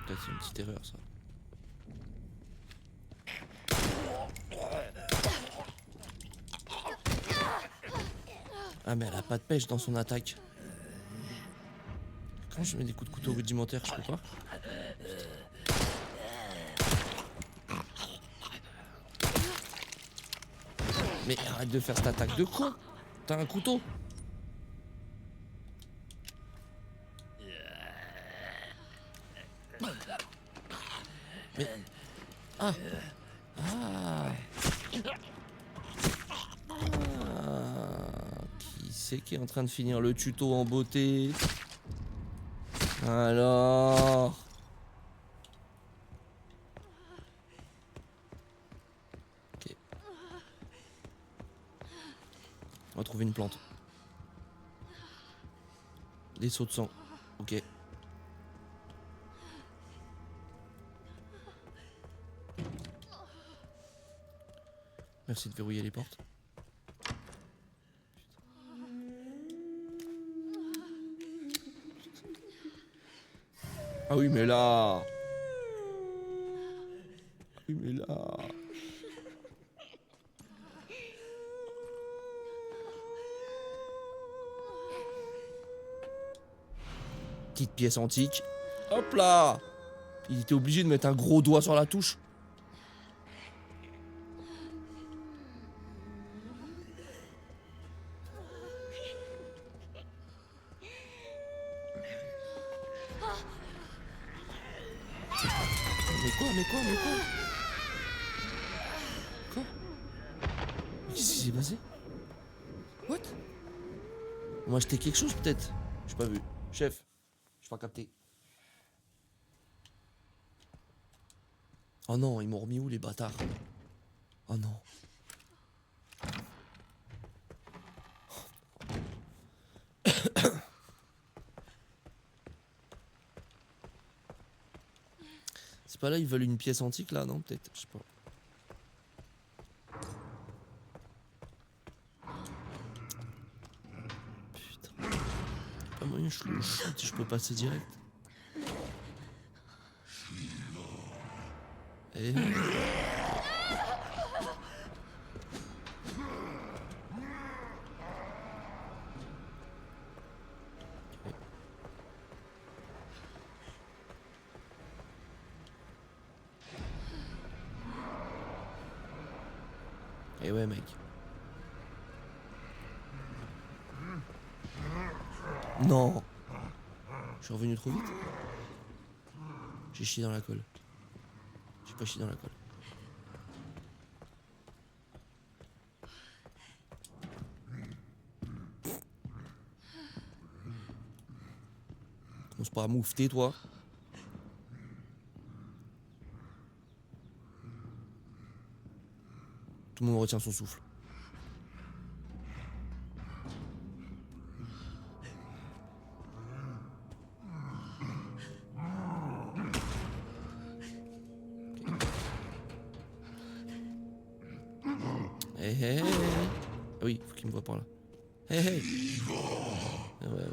Peut-être c'est une petite erreur ça. Ah mais elle a pas de pêche dans son attaque. Comment je mets des coups de couteau rudimentaires, je peux pas. Mais arrête de faire cette attaque de con. T'as un couteau. Mais... Ah. Ah. Qui c'est qui est en train de finir le tuto en beauté? Alors... Ok. On va trouver une plante. Des sauts de sang. Ok. Merci de verrouiller les portes. Ah oui mais là... Oui mais là... Petite pièce antique. Hop là! Il était obligé de mettre un gros doigt sur la touche. Mais quoi Quoi? Qu'est-ce qui s'est passé? What? On m'a acheté quelque chose peut-être? J'ai pas vu. Chef, j'ai pas capté. Oh non, ils m'ont remis où les bâtards? Oh non. C'est pas là, ils veulent une pièce antique là, non? Peut-être, je sais pas. Putain. Pas moyen, je le shoot, je peux passer direct. Eh. Eh ouais mec. Non. Je suis revenu trop vite. J'ai chié dans la colle. J'ai pas chié dans la colle. Commence pas à moufter toi. Tout le monde retient son souffle. Hey, hey, hey. Ah oui, faut qu'il me voit par là. Hey, hey. Ouais.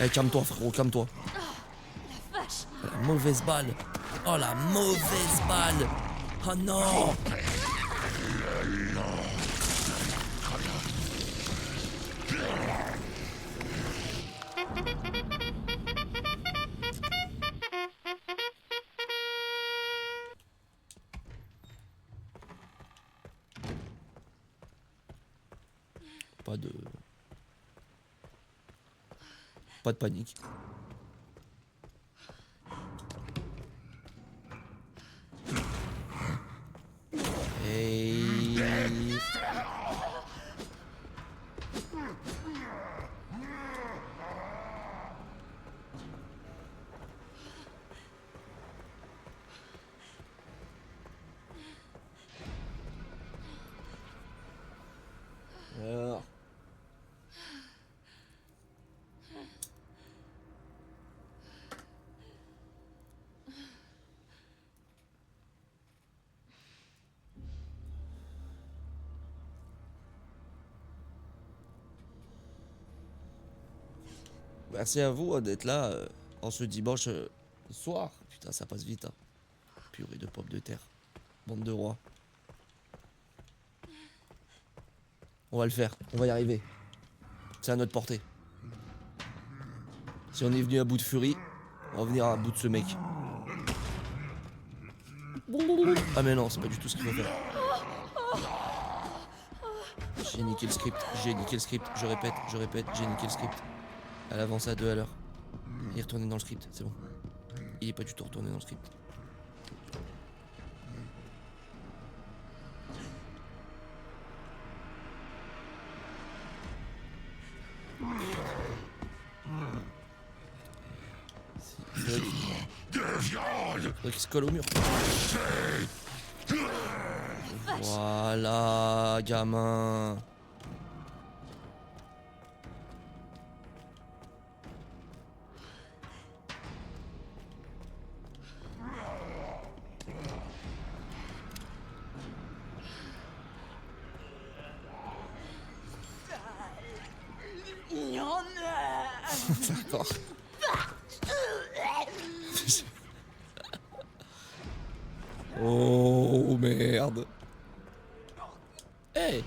Eh, calme-toi, frérot, calme-toi. La mauvaise balle. Oh, la mauvaise balle. Oh non. Pas de panique. Hey. Alors. Merci à vous d'être là en ce dimanche soir. Putain, ça passe vite. Hein. Purée de pommes de terre. Bande de rois. On va le faire. On va y arriver. C'est à notre portée. Si on est venu à bout de furie, on va venir à bout de ce mec. Ah mais non, c'est pas du tout ce qu'il faut faire. J'ai niqué le script. J'ai niqué le script. Je répète, j'ai niqué le script. Elle avance à 2 à l'heure. Il est retourné dans le script, c'est bon. Il est pas du tout retourné dans le script. Faudrait qu'il se colle au mur. Voilà, gamin. D'accord. Oh merde. Hey.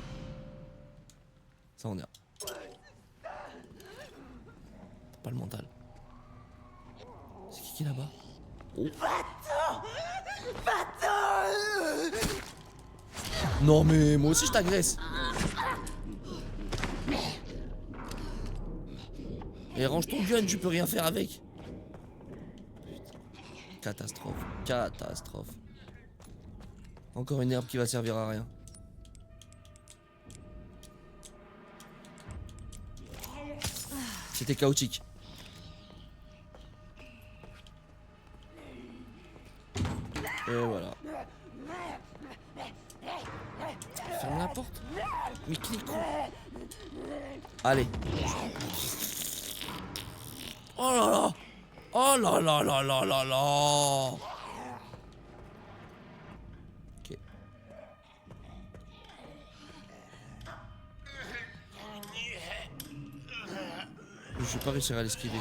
Ça on est. Pas le mental. C'est qui est là-bas? Oh. Non mais moi aussi je t'agresse. Et range ton gun, tu peux rien faire avec. Catastrophe. Catastrophe. Encore une herbe qui va servir à rien. C'était chaotique. Et voilà. Ferme la porte. Mais qui est con. Allez. Oh là là. Oh là là là là là là. Ok. Je vais pas réussir à l'esquiver.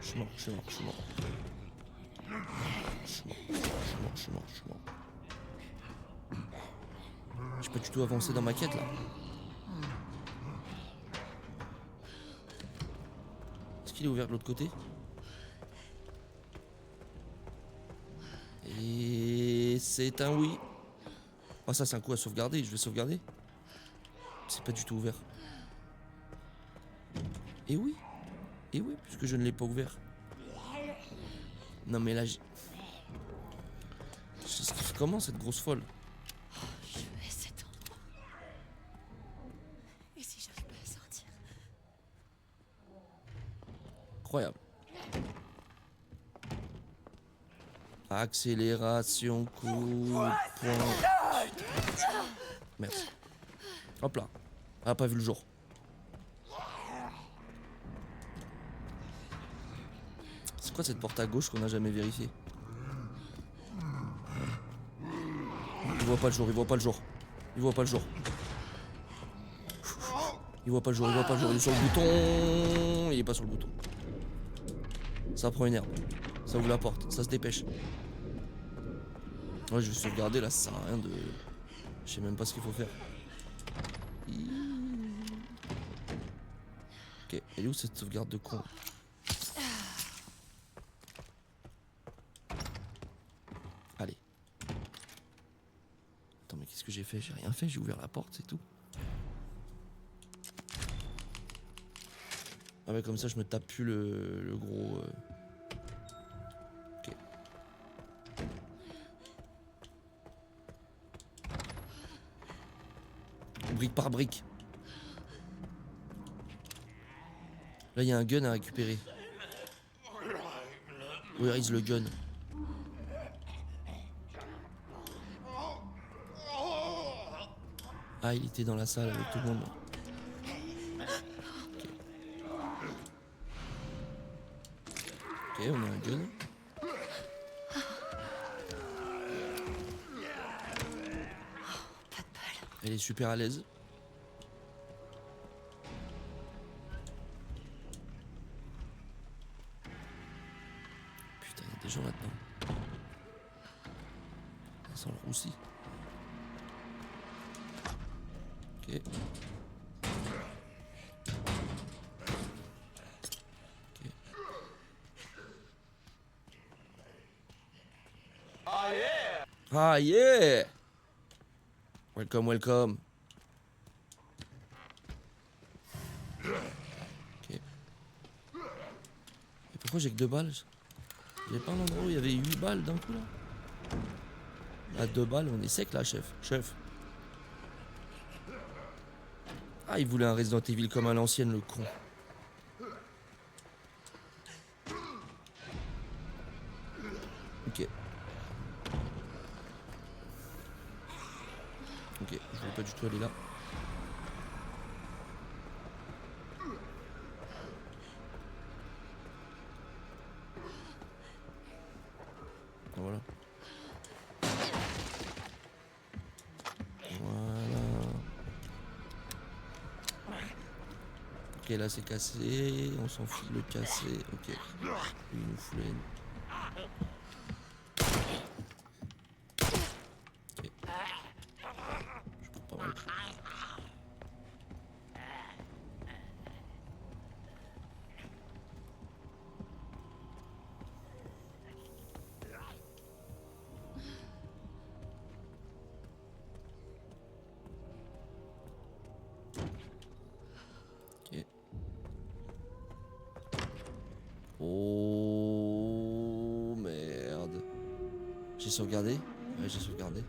Je suis mort, je suis mort, je suis mort. Je suis mort, je suis mort, je suis mort, je suis mort. J'ai pas du tout avancé dans ma quête là. Est-ce qu'il est ouvert de l'autre côté? Et c'est un oui. Oh ça c'est un coup à sauvegarder, je vais sauvegarder. C'est pas du tout ouvert. Et oui. Et oui, puisque je ne l'ai pas ouvert. Non mais là comment cette grosse folle? Je hais cet endroit. Et si j'arrive pas à sortir? Incroyable. Accélération, coup, point. Merci. Hop là. Elle a pas vu le jour. C'est quoi cette porte à gauche qu'on n'a jamais vérifiée? Il voit pas le jour, il voit pas le jour. Il voit pas le jour. Il voit pas le jour, il voit pas le jour. Il est sur le bouton. Il est pas sur le bouton. Ça prend une herbe. Ça ouvre la porte. Ça se dépêche. Ouais, je vais sauvegarder là, ça sert à rien de. Je sais même pas ce qu'il faut faire. Ok, elle est où cette sauvegarde de con? Allez. Attends, mais qu'est-ce que j'ai fait? J'ai rien fait, j'ai ouvert la porte, c'est tout. Ah ouais, comme ça je me tape plus le gros... Ok. Brique par brique. Là il y a un gun à récupérer. Where is le gun? Ah, il était dans la salle avec tout le monde. Ok, on a un gun. Elle est super à l'aise. Attention maintenant. Ça sent le roussi. Ok. Ah yeah! Welcome, welcome. Ok. Et pourquoi j'ai que 2 balles? Il y avait pas un endroit où il y avait 8 balles d'un coup là? À 2 balles, on est sec là, chef. Chef. Ah, il voulait un Resident Evil comme à l'ancienne, le con. Ok. Ok, je voulais pas du tout aller là. Voilà. Voilà. Ok, là c'est cassé. On s'en fout de le casser. Ok. Lui, il nous fout la haine. Ok. Je prends pas mal. Ok. Oh merde. J'ai sauvegardé? Ouais, j'ai sauvegardé.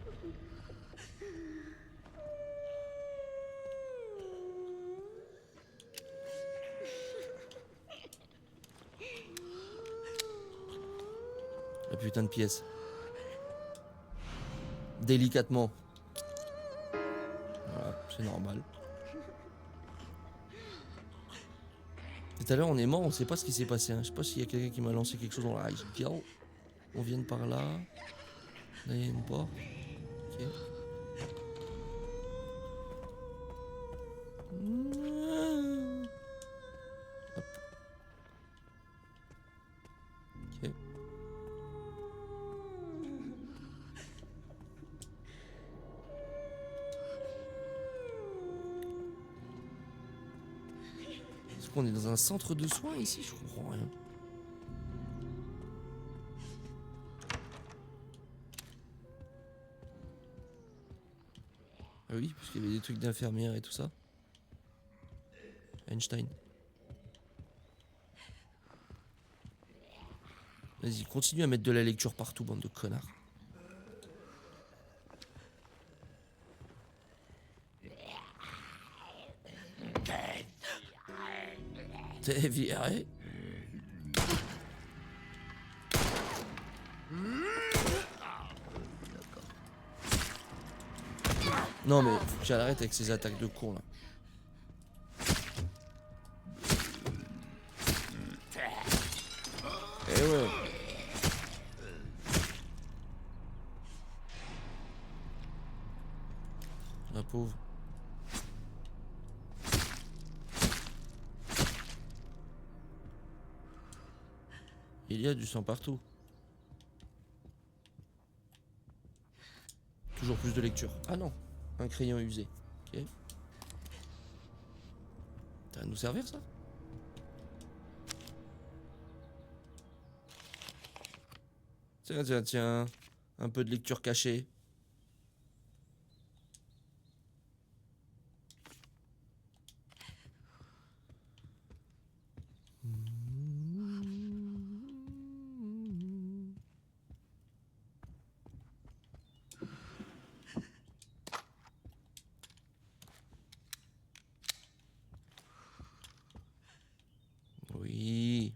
La putain de pièce. Délicatement. Voilà, c'est normal. Tout à l'heure on est mort, on sait pas ce qui s'est passé. Hein. Je sais pas s'il y a quelqu'un qui m'a lancé quelque chose dans la gueule. On vient de par là. Là il y a une porte. Ok. Hop. Ok. Est-ce qu'on est dans un centre de soins ici? Je comprends rien. Ah oui, parce qu'il y avait des trucs d'infirmière et tout ça. Einstein. Vas-y, continue à mettre de la lecture partout, bande de connards. T'es viré? Non mais faut que j'arrête avec ces attaques de con là. Eh ouais. La pauvre. Il y a du sang partout. Toujours plus de lecture. Ah non, un crayon usé. Ok. Ça va nous servir ça? Tiens, tiens, tiens. Un peu de lecture cachée. Oui.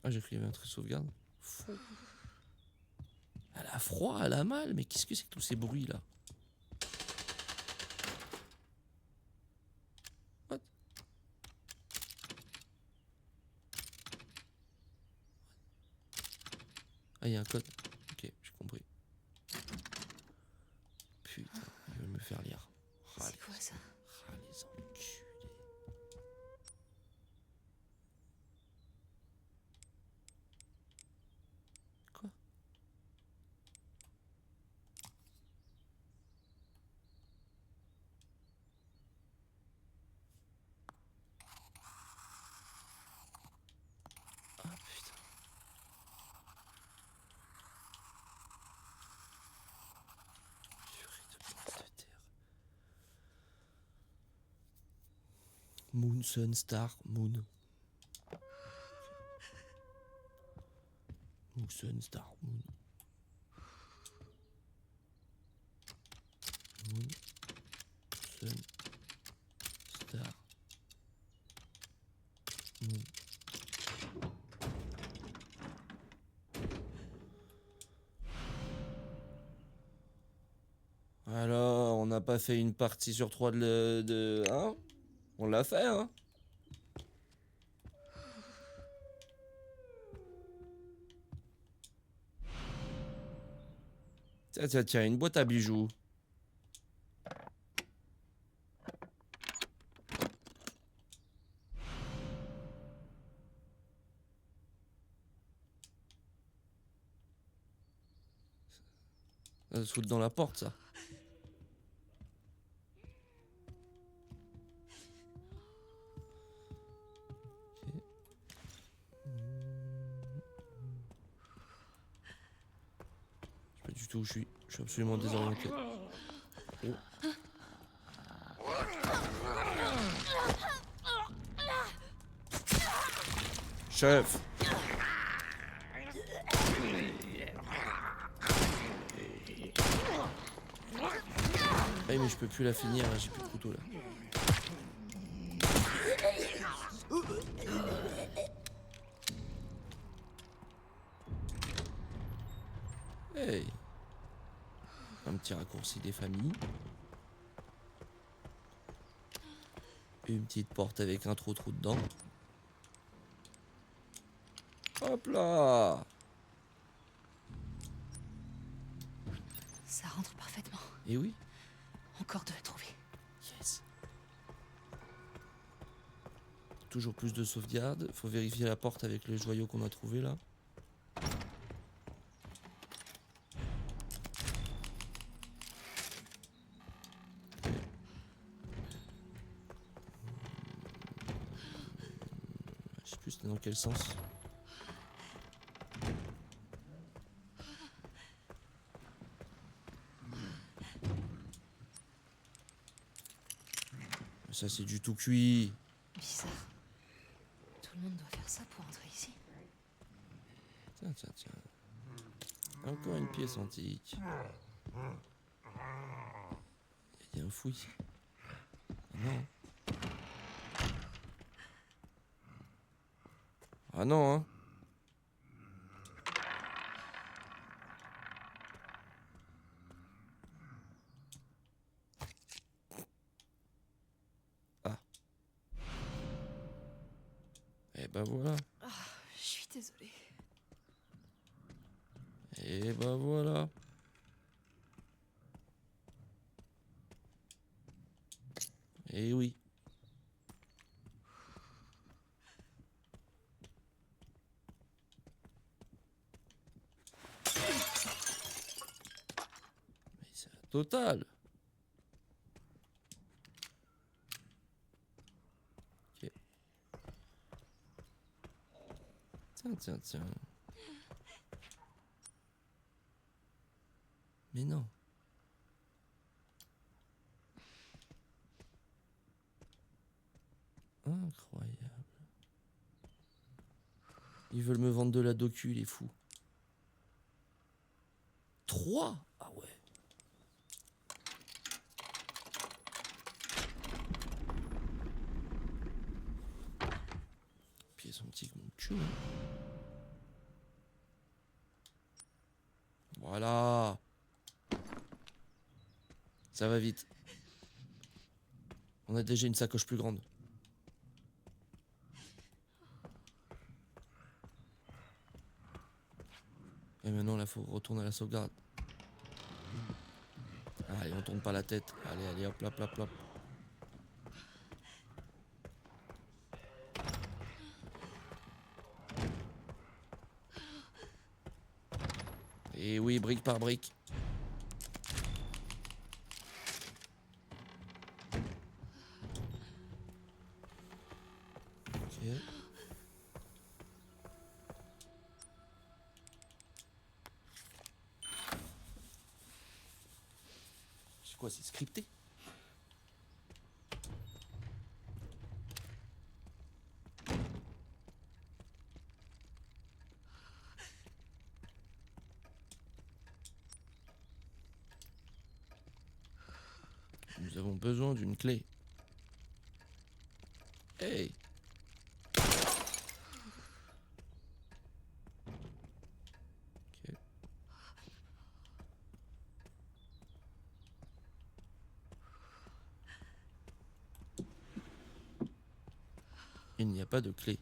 Ah, j'ai cru qu'il y avait un truc sauvegarde. Fou. Elle a froid, elle a mal, mais qu'est-ce que c'est que tous ces bruits là? What? Ah, il y a un code. Ok, j'ai compris. Putain, ils veulent me faire lire. Ah, C'est quoi ça? les enculés. Moon, Sun, Star, Moon. Moon, Sun, Star, Moon. Moon, Sun, Star, Moon. Alors, on n'a pas fait une partie sur 3 hein? On l'a fait, hein? Tiens, tiens, tiens, une boîte à bijoux. Ça se fout dans la porte, ça. Je sais pas du tout où je suis. Je suis absolument désorienté. Oh. Chef. Ah mais je peux plus la finir, là, j'ai plus de couteau là. Hey. Un petit raccourci des familles. Une petite porte avec un trou dedans. Hop là. Ça rentre parfaitement. Et oui. Encore de la trouver. Yes. Toujours plus de sauvegarde. Faut vérifier la porte avec les joyaux qu'on a trouvé là. Je sais plus c'était dans quel sens. Ça c'est du tout cuit. Bizarre. Tout le monde doit faire ça pour entrer ici. Tiens, tiens, tiens. Encore une pièce antique. Il y a un fou ici. Ah non. Ah non, hein. Ah. Et ben voilà. Je suis désolée. Et ben voilà. Et oui. Mais c'est la totale. Ok. Tiens, tiens, tiens. Mais non. Incroyable. Ils veulent me vendre de la docu, les fous. 3? Ah ouais. Pièce antique, mon cul. Voilà. Ça va vite. On a déjà une sacoche plus grande. Et maintenant, là, faut retourner à la sauvegarde. Allez, on tourne pas la tête. Allez, allez, hop, hop, hop, hop. Et oui, brique par brique. Ok. C'est quoi, c'est scripté? Nous avons besoin d'une clé. Hey! Ok. Il n'y a pas de clé.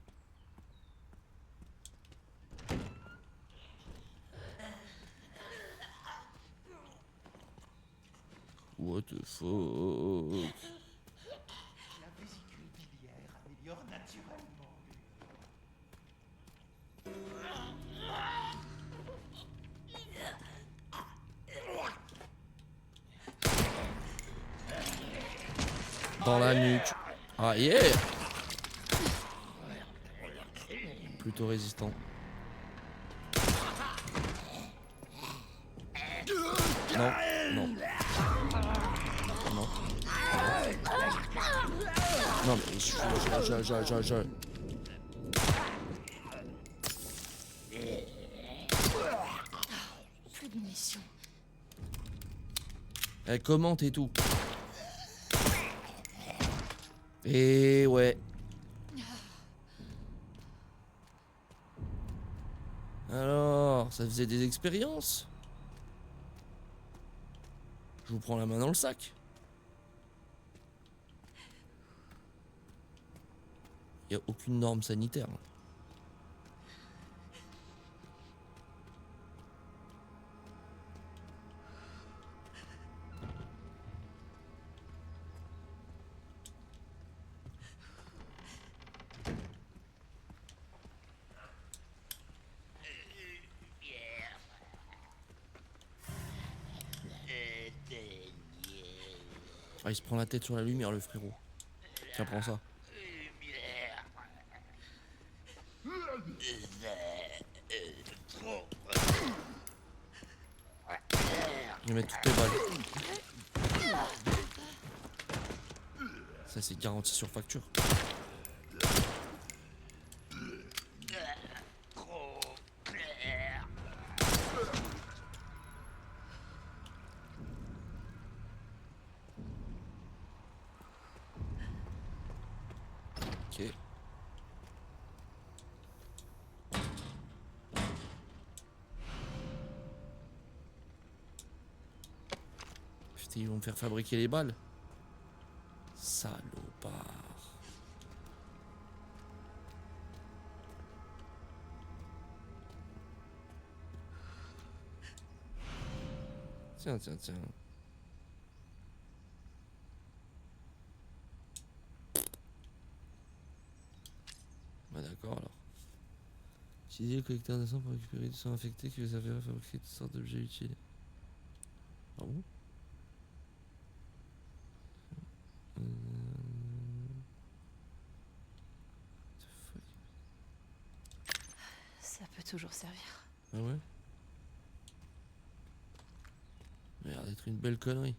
What the fuck? La vésicule biliaire améliore naturellement Dans la nuque. Ah yeah! Plutôt résistant. Non, non. Non. Non mais je... Plus de munitions. Elle commente et tout. Et ouais. Alors, ça faisait des expériences. Je vous prends la main dans le sac. Il n'y a aucune norme sanitaire. Ah, il se prend la tête sur la lumière, le frérot. Tiens, prends ça. Je vais mettre toutes les balles. Ça, c'est garanti sur facture. Ok. Putain, ils vont me faire fabriquer les balles. Salopard. Tiens, tiens, tiens. Bah d'accord alors. Utiliser le collecteur de sang pour récupérer du sang infecté qui va servir à fabriquer toutes sortes d'objets utiles. Ah bon? What the fuck? Ça peut toujours servir. Ah ouais? Ça a l'air d'être une belle connerie.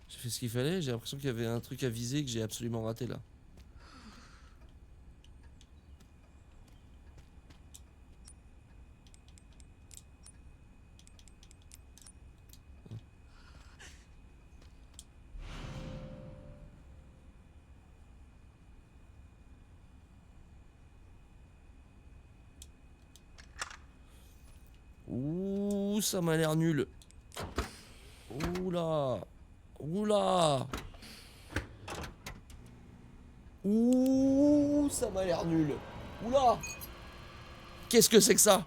J'ai fait ce qu'il fallait, j'ai l'impression qu'il y avait un truc à viser que j'ai absolument raté là. Ouh, ça m'a l'air nul. Oula. Oula. Ouh, ça m'a l'air nul. Oula. Qu'est-ce que c'est que ça?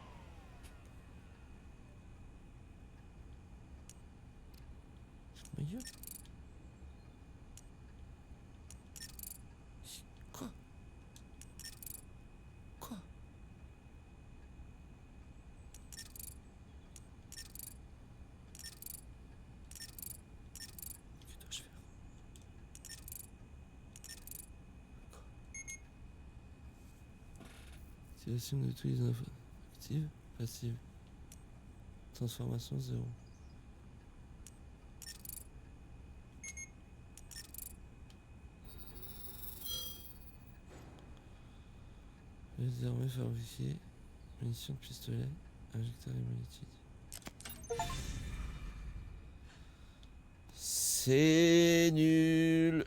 Ma gueule. Quoi? Quoi? Que dois-je faire? Activation de tous les infos. Active, passive. Transformation 0. Désormais fabriqué. Munitions de pistolet, injecteur hémolytique. C'est nul.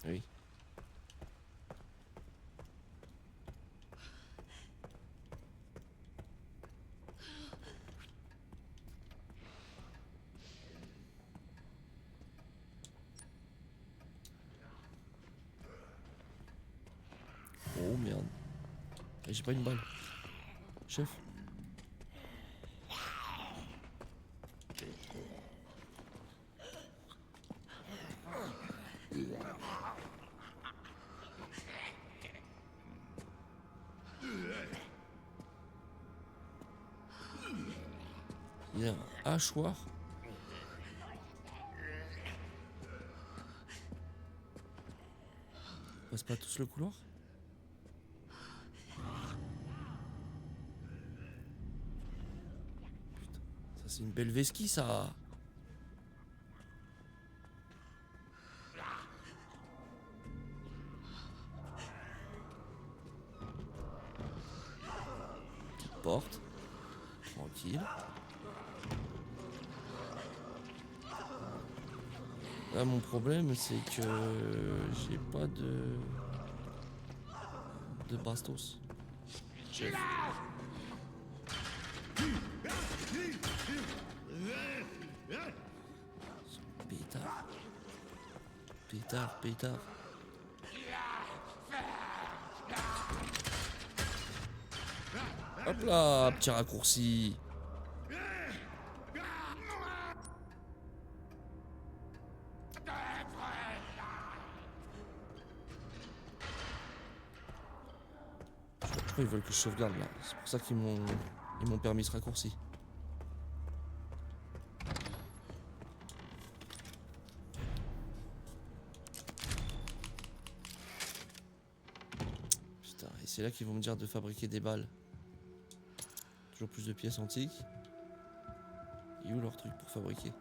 Oui. Oh merde. J'ai pas une balle. Chef. Il y a un hachoir. On passe pas tous le couloir. Putain, ça c'est une belle vesquille ça. Petite porte. Tranquille. Là, mon problème, c'est que j'ai pas de bastos. Chef. Pétard. Pétard, pétard. Hop là, petit raccourci. Ils veulent que je sauvegarde là. C'est pour ça qu'ils m'ont permis ce raccourci. Putain, et c'est là qu'ils vont me dire de fabriquer des balles. Toujours plus de pièces antiques. Et où leur truc pour fabriquer?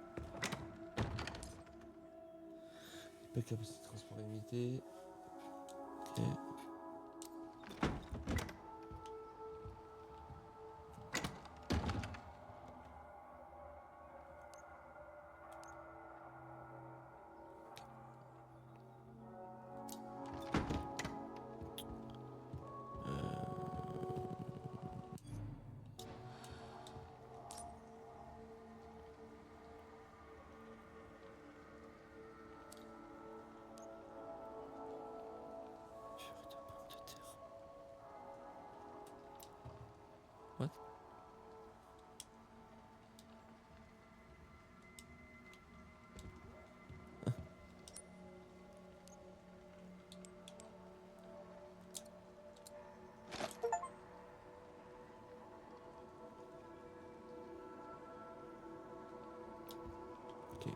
Pas de capacité de transport limitée. Ok. What? Ok.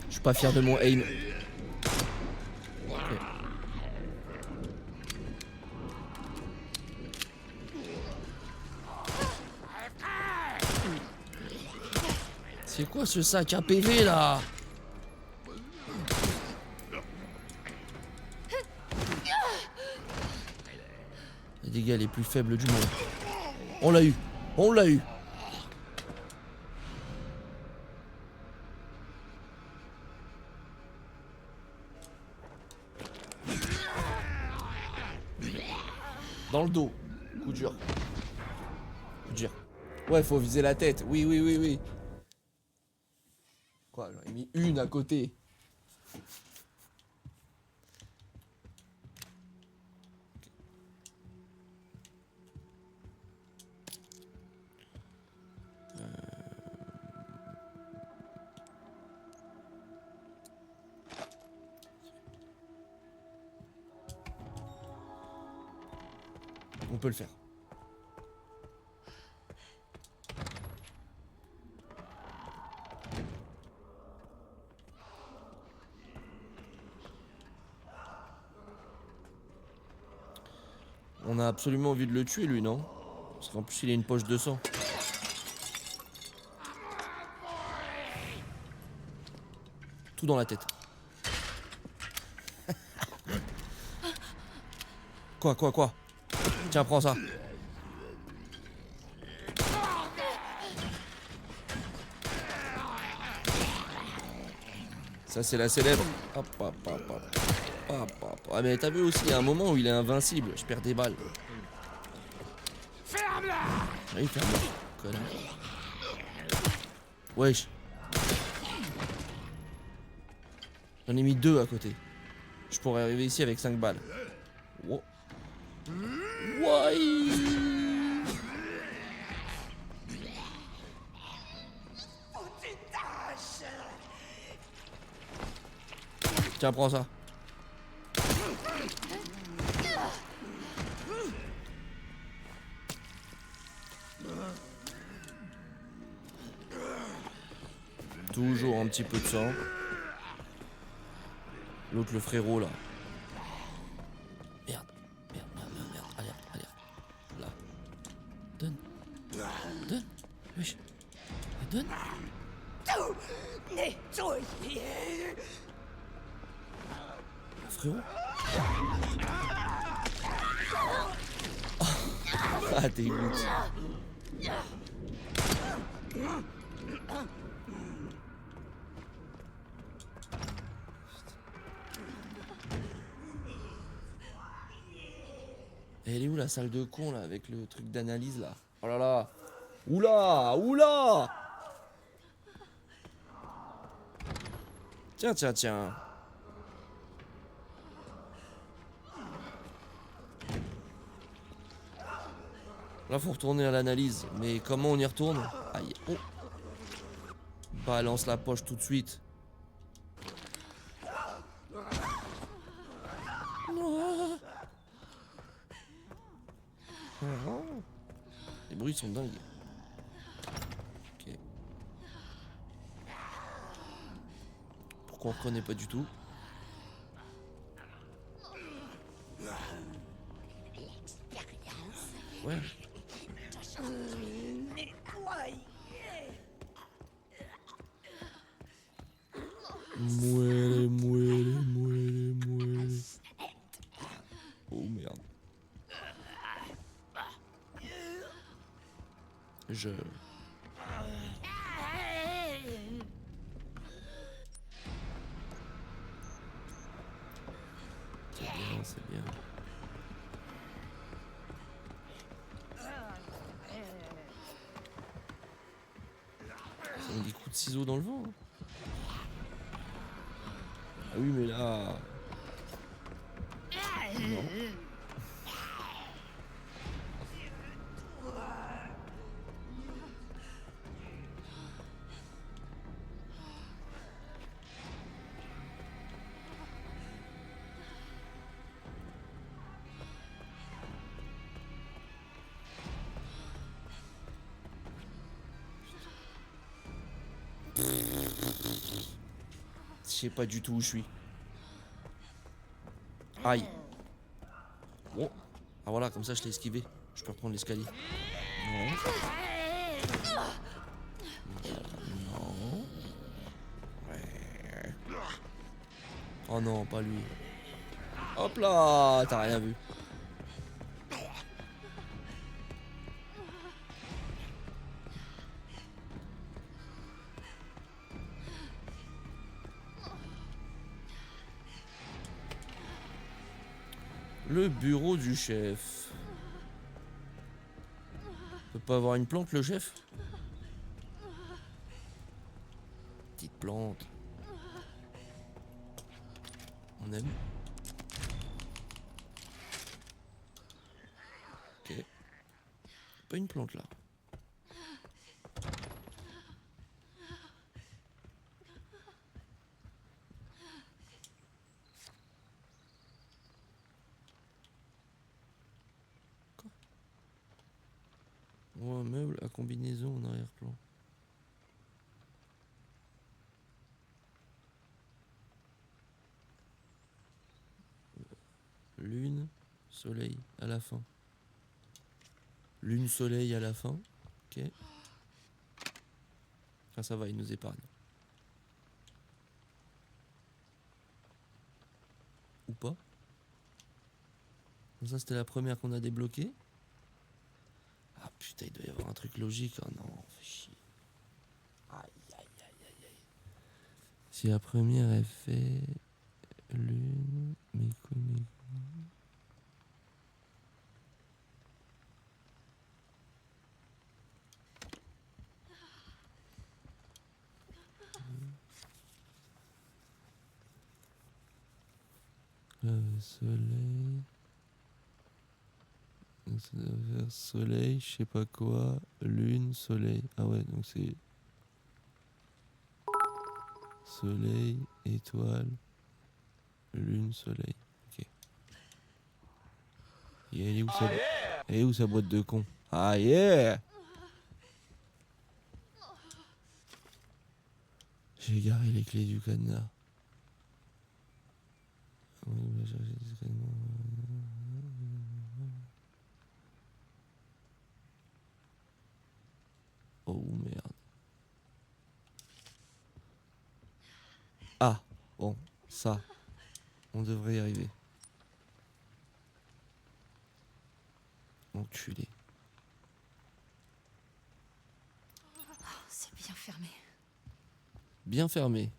Je suis pas fier de mon aim. Ok. C'est quoi ce sac à PV là? Les dégâts les plus faibles du monde. On l'a eu. On l'a eu. Dans le dos. Coup dur. Coup dur. Ouais, faut viser la tête. Oui, oui, oui, oui. Quoi, j'en ai mis une à côté. On peut le faire. On a absolument envie de le tuer, lui, non? Parce qu'en plus, il a une poche de sang. Tout dans la tête. Quoi? Tiens, prends ça. Ça, c'est la célèbre. Hop, hop, hop, hop. Hop, hop. Ah, mais t'as vu aussi, il y a un moment où il est invincible. Je perds des balles. Ferme-la! Oui, ferme-la. Connard. Wesh. J'en ai mis 2 à côté. Je pourrais arriver ici avec 5 balles. Wow. Ouais. Tiens, prends ça. Toujours un petit peu de sang. L'autre, le frérot, là. Merde. Allez. Là. Donne. Wesh. Donne. Nettoyer! Frérot. Ah, dégoûte. Elle est où la salle de con là avec le truc d'analyse là? Oh là là. Oula. Tiens. Là faut retourner à l'analyse. Mais comment on y retourne? Aïe. Oh. Balance la poche tout de suite. Les bruits sont dingues. Ok. Pourquoi on reconnaît pas du tout? Ouais. Mouelle. Oh merde. C'est bien. Ça met des coups de ciseaux dans le vent. Hein. Ah oui, mais là... Non. Je sais pas du tout où je suis. Aïe. Bon. Ah voilà, comme ça je l'ai esquivé. Je peux reprendre l'escalier. Non. Ouais. Oh non, pas lui. Hop là, t'as rien vu. Le bureau du chef. Peut pas avoir une plante, le chef? Petite plante. On aime. Ok. Pas une plante là. Oh, un meuble à combinaison en arrière-plan. Lune, soleil à la fin. Lune, soleil à la fin. Ok. Ah, ça va, il nous épargne. Ou pas. Donc ça, c'était la première qu'on a débloquée. Ah putain, il doit y avoir un truc logique. Oh non, fait chier. Aïe, aïe, aïe, aïe, aïe. Si la première est fait... Lune... Mes couilles... Soleil... Donc ça doit faire soleil, je sais pas quoi, lune, soleil. Ah ouais, donc c'est... Soleil, étoile, lune, soleil. Ok. Et elle est où, elle est où sa boîte de con? Ah yeah! J'ai garé les clés du cadenas. Oui, on va chercher discrètement. Oh merde. Ah, bon, ça, on devrait y arriver. Enculé. Oh, c'est bien fermé. Bien fermé.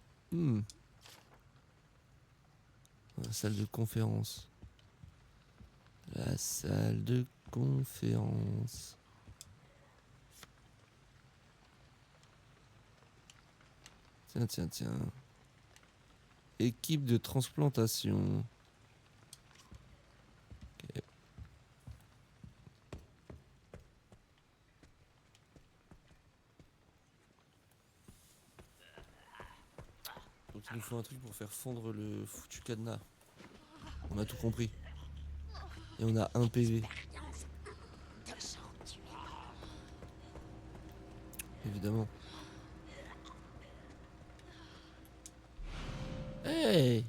La salle de conférence. La salle de conférence. Tiens, tiens, tiens. Équipe de transplantation. Ok. Donc il nous faut un truc pour faire fondre le foutu cadenas. On a tout compris. Et on a un PV. Évidemment. Hey!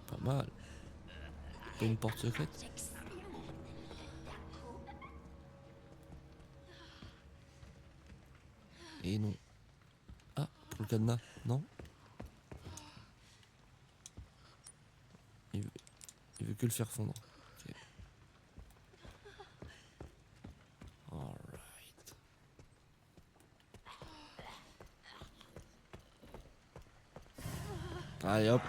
Pas mal. Pas une porte secrète? Et non. Ah, pour le cadenas, non? Il veut que le faire fondre. Ok. Alright. Allez hop.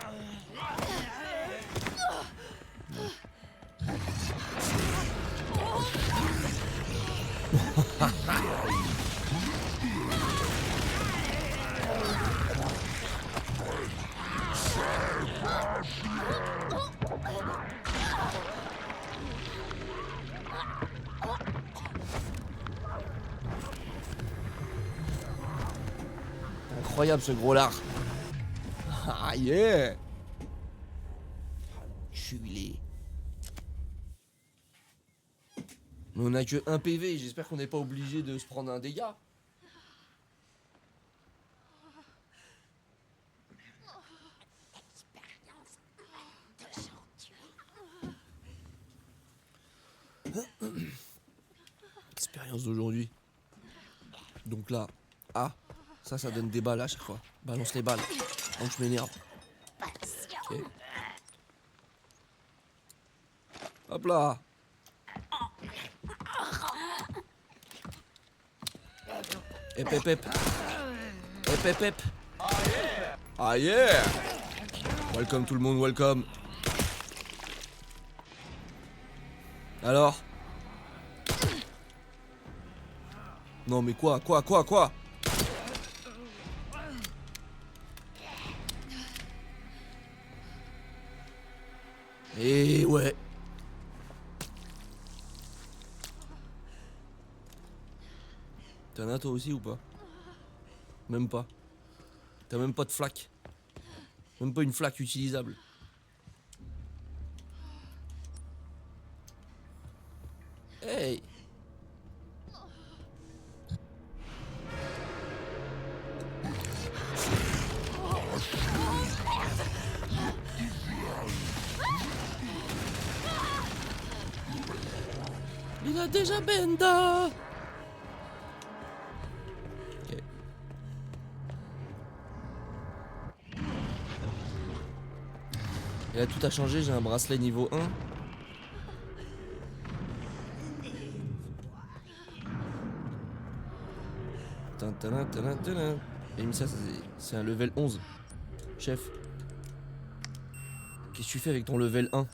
Incroyable ce gros lard. Ah yeah. Enculé. Mais on a que un PV, j'espère qu'on n'est pas obligé de se prendre un dégât. Expérience d'aujourd'hui. Donc là, ah, ça donne des balles à chaque fois. Balance les balles. Donc je m'énerve. Ok. Hop là. Hep hep hep. Hep hep hep. Ah yeah! Welcome tout le monde, welcome. Alors? Non mais quoi? Eh ouais. T'en as toi aussi ou pas? Même pas. T'as même pas de flaque. Même pas une flaque utilisable. Hey! Il a déjà Benda! Ok. Et là tout a changé, j'ai un bracelet niveau 1. Et mis ça, c'est un level 11. Chef. Qu'est-ce que tu fais avec ton level 1?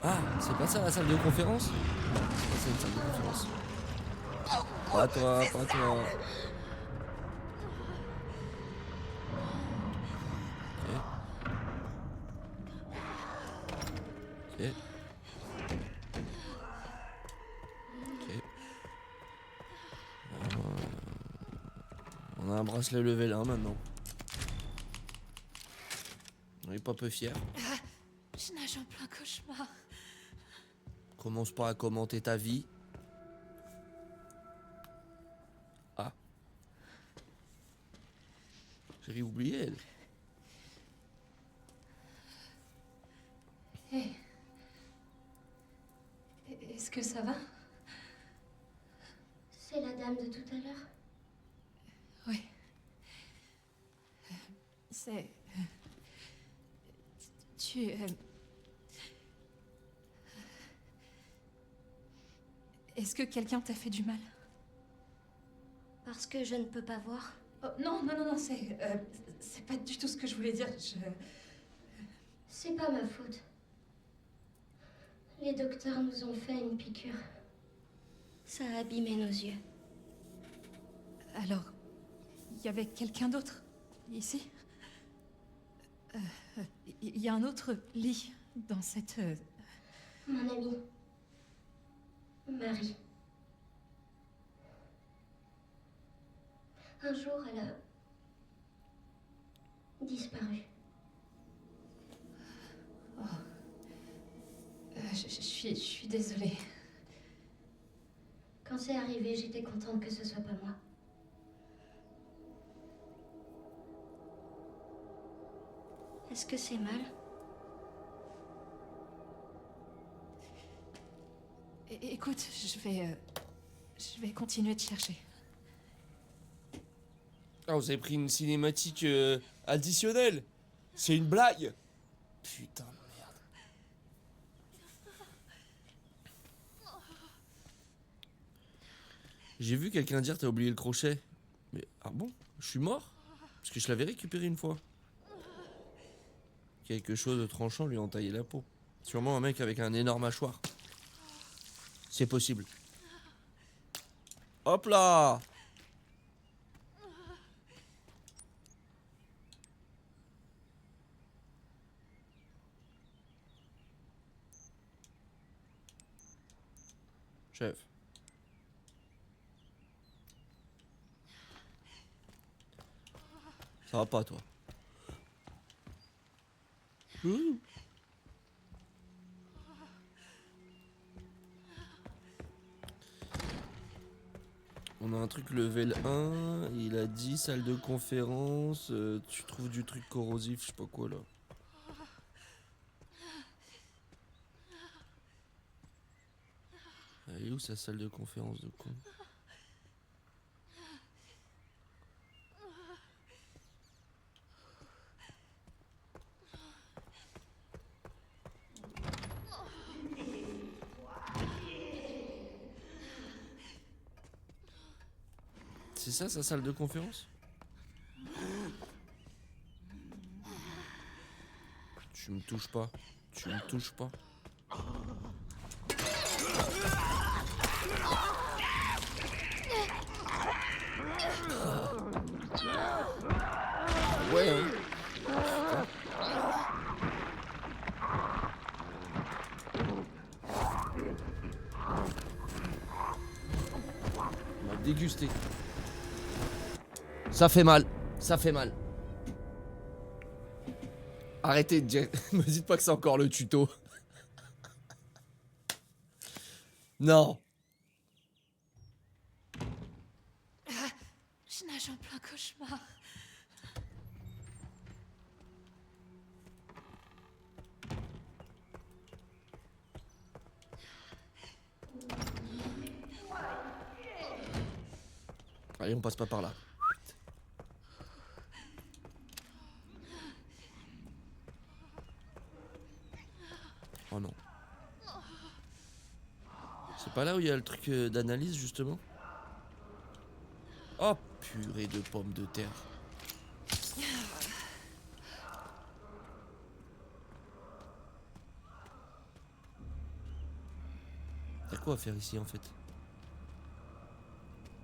Ah, c'est pas ça la salle de conférence? C'est une salle de conférence. Pas toi, pas toi. Ok. Ok. On a un bracelet level 1 maintenant. On est pas peu fiers. Je nage en plein cauchemar. Commence pas à commenter ta vie. Ah. J'ai oublié elle. Hé. Est-ce que ça va? C'est la dame de tout à l'heure. Oui. C'est... Tu... Est-ce que quelqu'un t'a fait du mal? Parce que je ne peux pas voir. Oh, non, c'est pas du tout ce que je voulais dire. C'est pas ma faute. Les docteurs nous ont fait une piqûre. Ça a abîmé nos yeux. Alors, il y avait quelqu'un d'autre ici? Il y a un autre lit dans cette... Mon amie. Marie. Un jour, elle a disparu. Je suis désolée. Quand c'est arrivé, j'étais contente que ce soit pas moi. Est-ce que c'est mal? Écoute, je vais continuer de chercher. Ah, vous avez pris une cinématique additionnelle. C'est une blague. Putain de merde. J'ai vu quelqu'un dire t'as oublié le crochet. Mais ah bon? Je suis mort? Parce que je l'avais récupéré une fois. Quelque chose de tranchant lui a entaillé la peau. Sûrement un mec avec un énorme mâchoire. C'est possible. Hop là! Chef. Ça va pas toi? On a un truc level 1, il a dit salle de conférence, tu trouves du truc corrosif, je sais pas quoi là. Elle est où sa salle de conférence de con? C'est ça sa salle de conférence? Tu me touches pas. Tu me touches pas. Ouais, hein. On va déguster. Ça fait mal. Ça fait mal. Arrêtez de dire. Me dites pas que c'est encore le tuto. Non. Je nage en plein cauchemar. Allez, on passe pas par là. Oh non. C'est pas là où il y a le truc d'analyse justement? Oh purée de pommes de terre. Y'a quoi à faire ici en fait?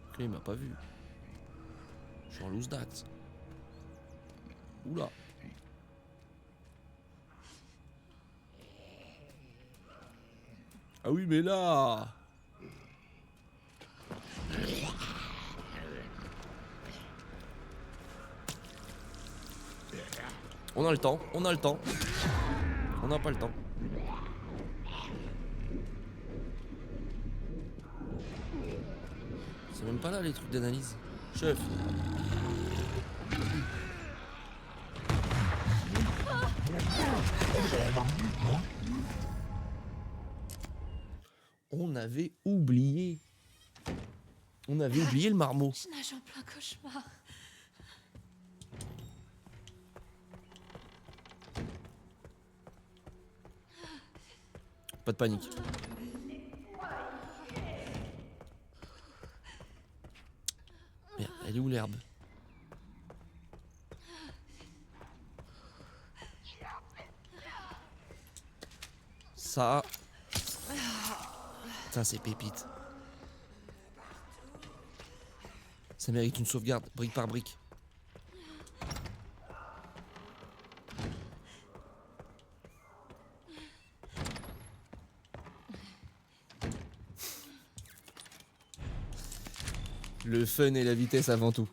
Ok, il m'a pas vu. Je suis en loose d'axe. Oula. Ah oui mais là. On a le temps, on a le temps. On n'a pas le temps. C'est même pas là les trucs d'analyse. Chef. On avait oublié. On avait oublié le marmot. Je nage en plein cauchemar. Pas de panique. Merde, elle est où l'herbe? Ça c'est pépite. Ça mérite une sauvegarde, brique par brique. Le fun et la vitesse avant tout.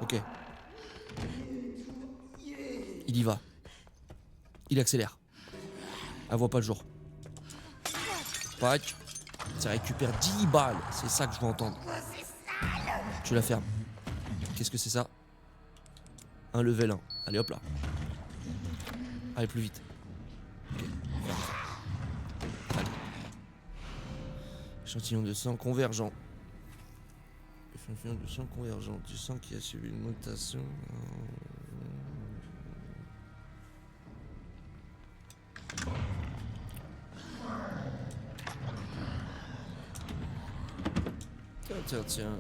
Ok. Il y va. Il accélère. Elle voit pas le jour. Pack. Ça récupère 10 balles. C'est ça que je veux entendre. Tu la fermes. Qu'est-ce que c'est ça? Un level 1. Allez hop là. Allez plus vite. Ok. Allez. Échantillon de sang convergent. Échantillon de sang convergent. Du sang qui a subi une mutation. Tiens.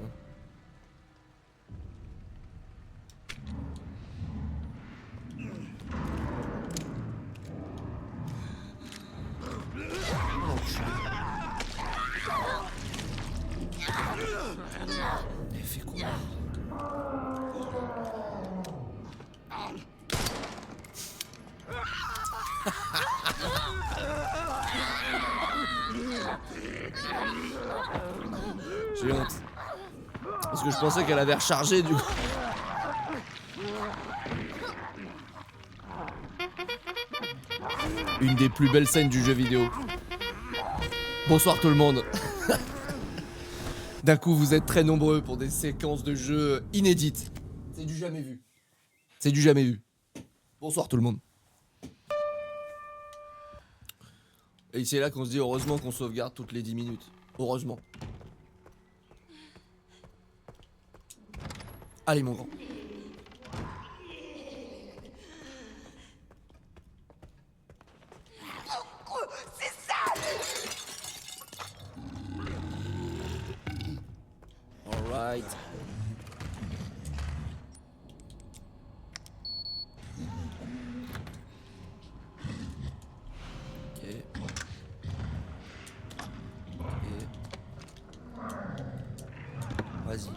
Elle fait quoi? J'ai honte. Parce que je pensais qu'elle avait rechargé du coup. Une des plus belles scènes du jeu vidéo. Bonsoir tout le monde. D'un coup vous êtes très nombreux pour des séquences de jeu inédites. C'est du jamais vu. C'est du jamais vu. Bonsoir tout le monde. Et c'est là qu'on se dit heureusement qu'on sauvegarde toutes les 10 minutes. Heureusement. Allez mon grand. Alright. Ok. Ok. Vas-y.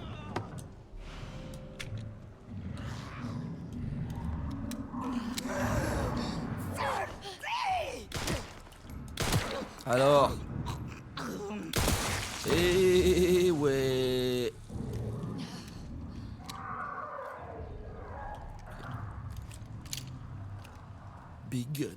Alors. Eh ouais. Big gun.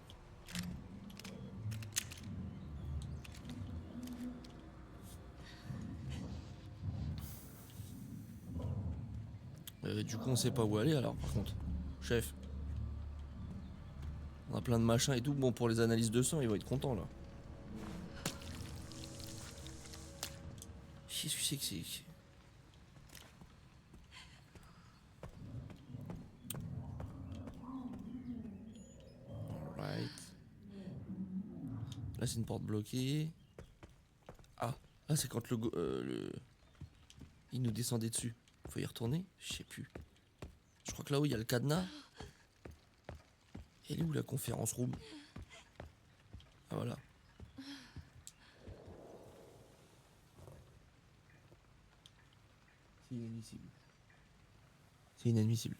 Du coup on sait pas où aller alors par contre. Chef. On a plein de machins et tout. Bon pour les analyses de sang ils vont être contents là. Qu'est-ce que c'est que c'est? Alright. Là c'est une porte bloquée. Ah, là c'est quand il nous descendait dessus. Faut y retourner? Je sais plus. Je crois que là-haut il y a le cadenas. Elle est où la conférence room? Ah voilà. C'est inadmissible. C'est inadmissible.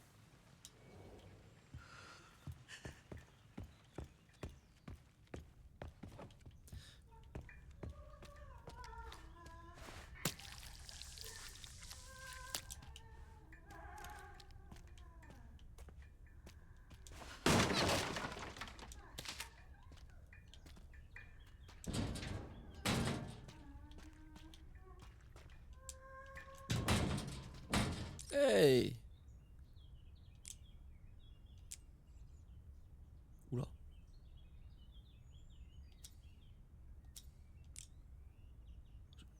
Hey! Oula.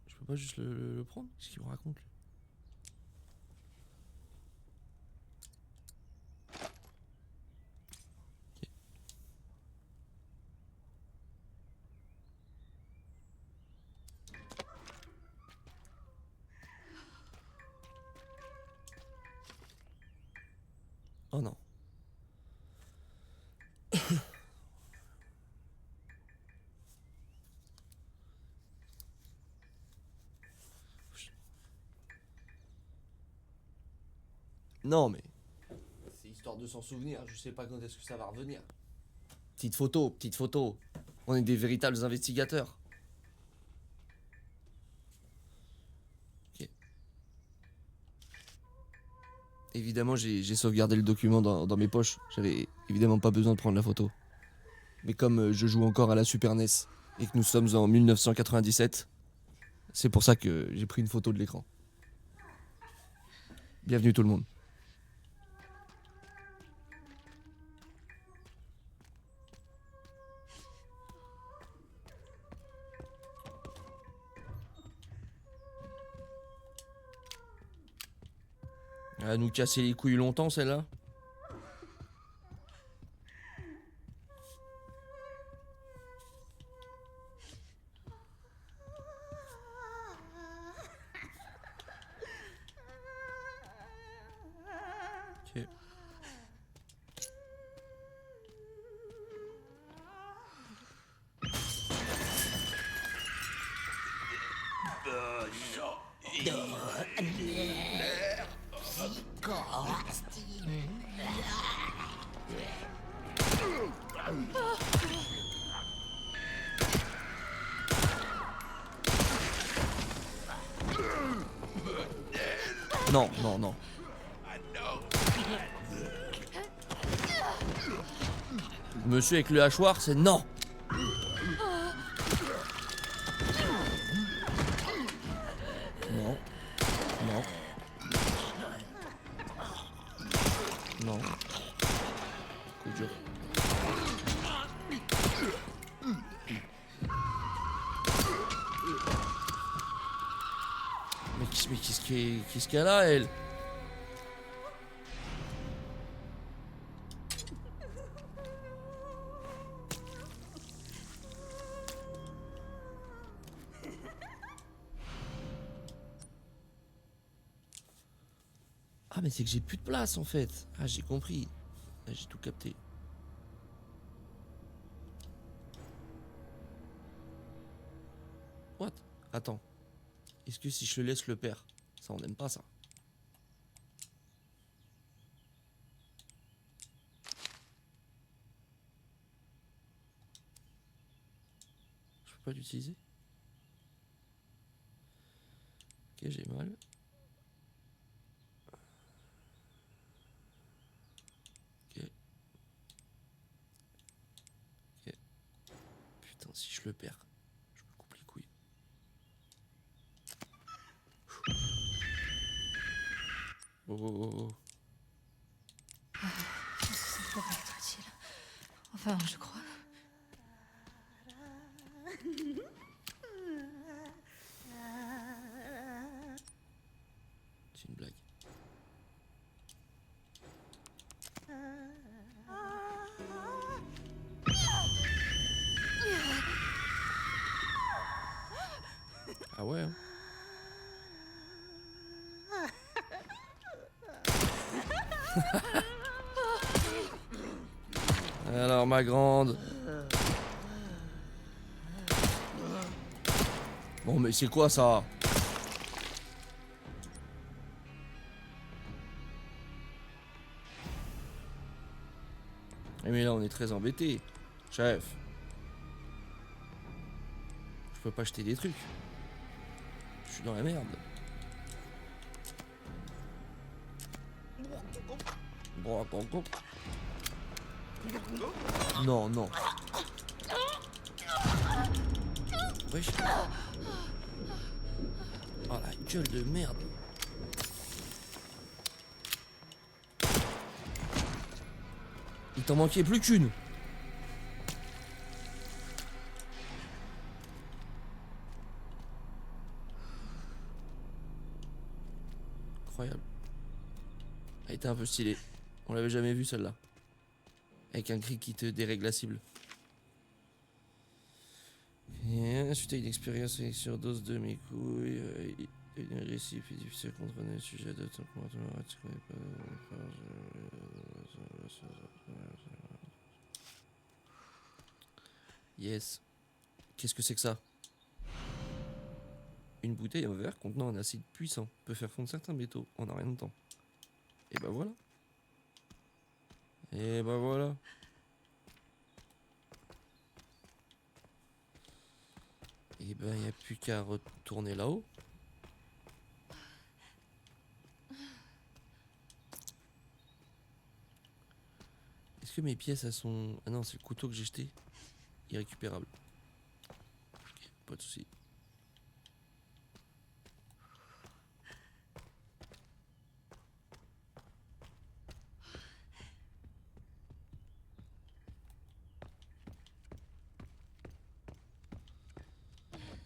Je peux pas juste le prendre? Qu'est-ce qu'il me raconte lui? Ok. Oh non. Non mais c'est histoire de s'en souvenir, je sais pas quand est-ce que ça va revenir. Petite photo, petite photo. On est des véritables investigateurs. Ok. Évidemment j'ai sauvegardé le document dans mes poches. J'avais évidemment pas besoin de prendre la photo. Mais comme je joue encore à la Super NES et que nous sommes en 1997, c'est pour ça que j'ai pris une photo de l'écran. Bienvenue tout le monde. Elle va nous casser les couilles longtemps celle-là. Ok. Non, non, non. Monsieur avec le hachoir, c'est non. Non. Non. Non. Coup dur. Mais qu'est-ce qu'elle a, elle? Ah, mais c'est que j'ai plus de place en fait. Ah, j'ai compris. Là, j'ai tout capté. What? Attends. Est-ce que si je le laisse le père, ça on n'aime pas ça? Je peux pas l'utiliser? Ok, j'ai mal. Ok. Ok. Putain, si je le perds, je me coupe les couilles. Oh, oh, oh, oh. Ça devrait être utile. Enfin, je crois. C'est une blague. Ah ouais, hein. Alors ma grande. Bon mais c'est quoi ça? Eh, mais là on est très embêté. Chef. Je peux pas acheter des trucs. Je suis dans la merde. Non, non. Wesh. Oh la gueule de merde. Il t'en manquait plus qu'une. Incroyable. Elle était un peu stylée. On l'avait jamais vue celle-là. Avec un cri qui te dérègle la cible. Et suite à une expérience avec surdose de mes couilles, une récif est difficile à contrôler le sujet de ton comportement. Tu connais pas. Yes. Qu'est-ce que c'est que ça? Une bouteille en verre contenant un acide puissant peut faire fondre certains métaux en un rien de temps. Et bah voilà. Et bah voilà. Et ben y a plus qu'à retourner là-haut. Est-ce que mes pièces elles sont... Ah non, c'est le couteau que j'ai jeté. Irrécupérable. Ok, pas de soucis.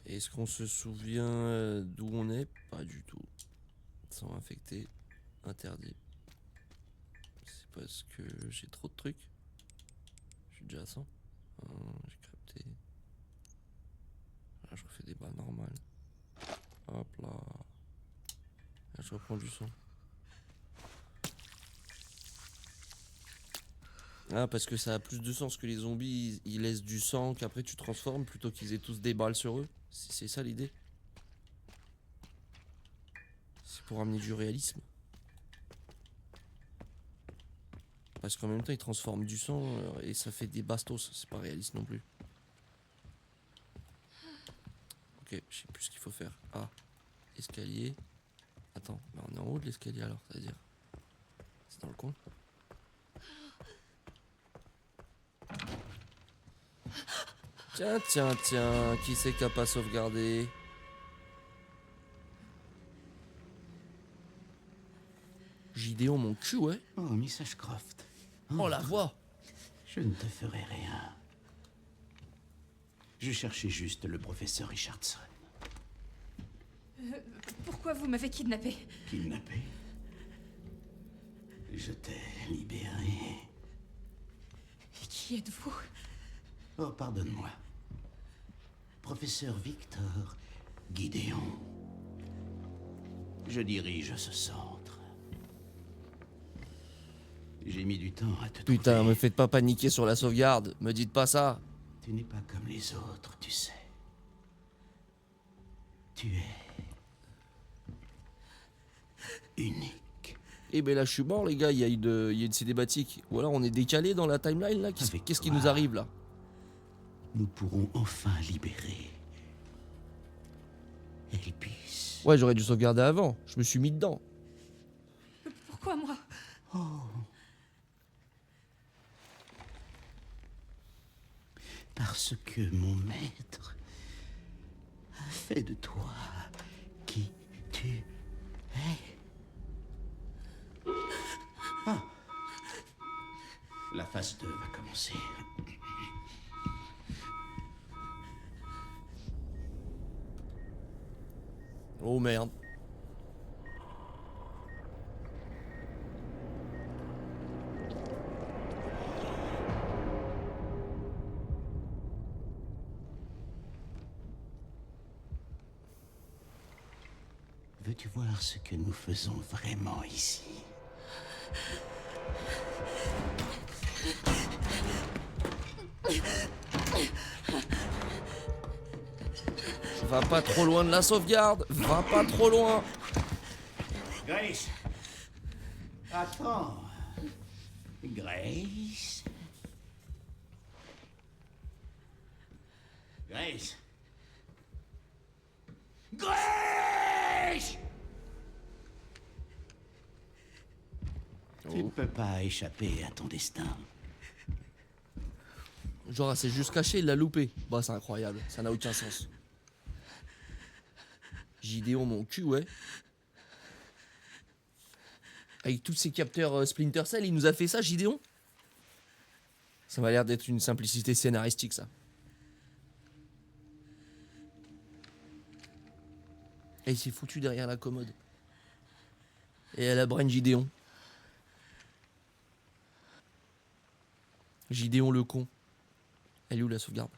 Est-ce qu'on se souvient d'où on est? Pas du tout. Sans infecté, interdit. C'est parce que j'ai trop de trucs. Je suis déjà à 100. J'ai capté. Là, je refais des balles normales. Hop là. Là, je reprends du sang. Ah, parce que ça a plus de sens que les zombies, ils laissent du sang qu'après tu transformes plutôt qu'ils aient tous des balles sur eux. C'est ça l'idée. C'est pour amener du réalisme. Parce qu'en même temps, ils transforment du sang et ça fait des bastos. C'est pas réaliste non plus. Ok, je sais plus ce qu'il faut faire. Ah, escalier. Attends, bah on est en haut de l'escalier alors, c'est-à-dire. C'est dans le coin. Tiens, tiens, tiens, qui c'est qui a pas sauvegardé? Gideon, mon cul, ouais. Oh, Miss Ashcroft. Oh, la voix. Je ne te ferai rien. Je cherchais juste le professeur Richardson. Pourquoi vous m'avez kidnappé? Kidnappé. Je t'ai libéré. Et qui êtes-vous? Oh, pardonne-moi. Professeur Victor Gideon. Je dirige ce centre. J'ai mis du temps à te Putain, trouver. me faites pas paniquer sur la sauvegarde. Me dites pas ça. Tu n'es pas comme les autres, tu sais. Tu es... unique. Eh ben là, je suis mort, les gars. Il y a une cinématique. Ou alors on est décalé dans la timeline, là. Avec Qu'est-ce qui toi. nous arrive, là? Nous pourrons enfin libérer... Elpis. Ouais, j'aurais dû sauvegarder avant. Je me suis mis dedans. Pourquoi moi? Parce que mon maître a fait de toi qui tu es. Ah. La phase 2 va commencer. Oh merde. Veux-tu voir ce que nous faisons vraiment ici? Va pas trop loin de la sauvegarde. Va pas trop loin. Grace! Attends. Grace? Grace? Grace! Tu ne peux pas échapper à ton destin. Genre, elle s'est juste cachée, il l'a loupé. Bah, c'est incroyable. Ça n'a aucun sens. Gideon, mon cul, ouais. Avec tous ces capteurs Splinter Cell, il nous a fait ça, Gideon? Ça m'a l'air d'être une simplicité scénaristique, ça. Et il s'est foutu derrière la commode. Et elle a brain Gideon. Gideon le con. Elle est où la sauvegarde?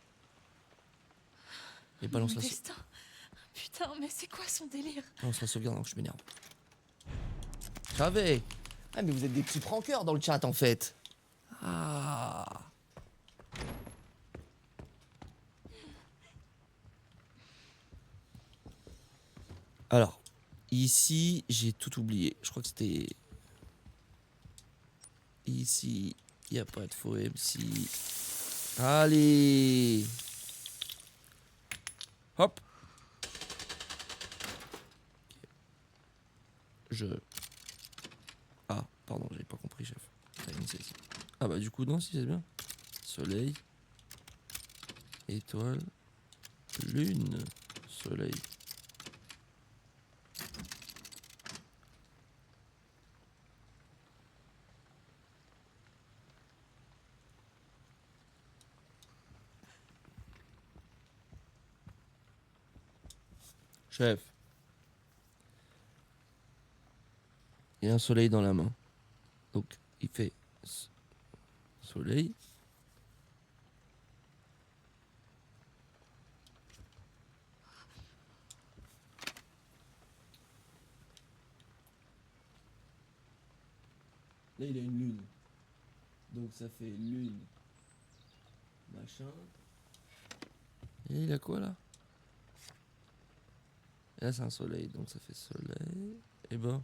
Et balance Mon la destin. Putain, mais c'est quoi son délire? balance la sauvegarde, non, je m'énerve. J'avais. Ah, mais vous êtes des petits prankeurs dans le chat, en fait. Ah. Alors, ici, j'ai tout oublié. Je crois que c'était... Ici, il n'y a pas de faux MC. Allez. Hop. Je... Ah, pardon, j'avais pas compris, chef. Ah bah du coup, non, si c'est bien. Soleil. Étoile. Lune. Soleil. Chef. Il y a un soleil dans la main. Donc, il fait soleil. Là, il a une lune. Donc, ça fait lune. Machin. Et il a quoi, là? Et là, c'est un soleil. Donc, ça fait soleil. Et ben...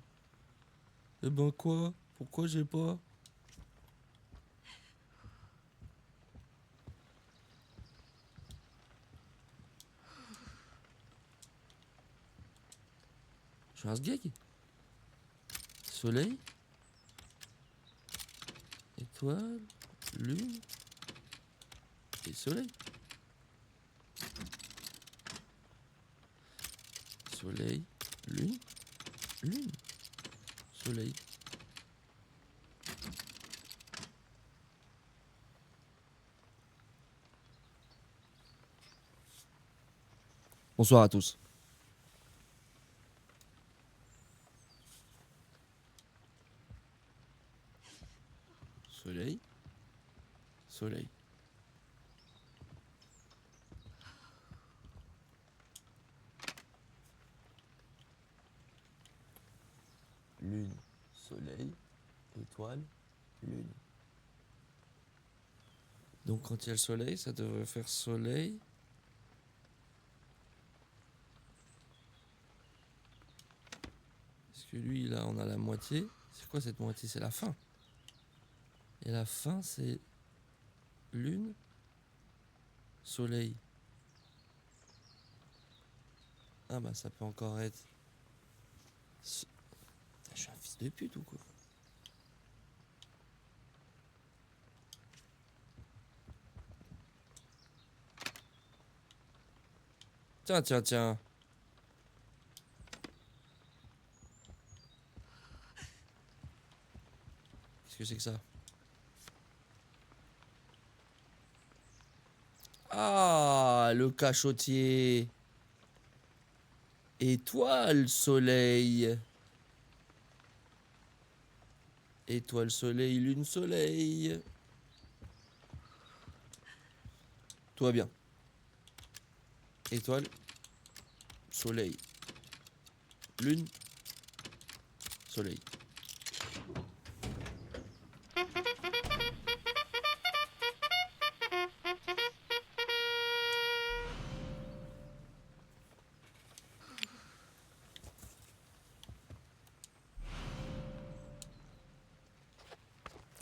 Eh ben quoi? Pourquoi j'ai pas? Je suis un sgeg? Soleil? Étoile? Lune? Et soleil? Soleil? Lune? Lune? Soleil? Bonsoir à tous. Soleil. Soleil. Lune, soleil, étoile, Lune. Donc quand il y a le soleil, ça devrait faire soleil. Parce que lui, là, on a la moitié. C'est quoi cette moitié? C'est la fin. Et la fin, c'est lune, soleil. Ah bah ça peut encore être... Je suis un fils de pute ou quoi? Tiens, tiens, tiens. Qu'est-ce que c'est que ça? Ah, le cachotier. Étoile, soleil. Étoile, soleil, lune, soleil. Tout va bien. Étoile, soleil, lune, soleil.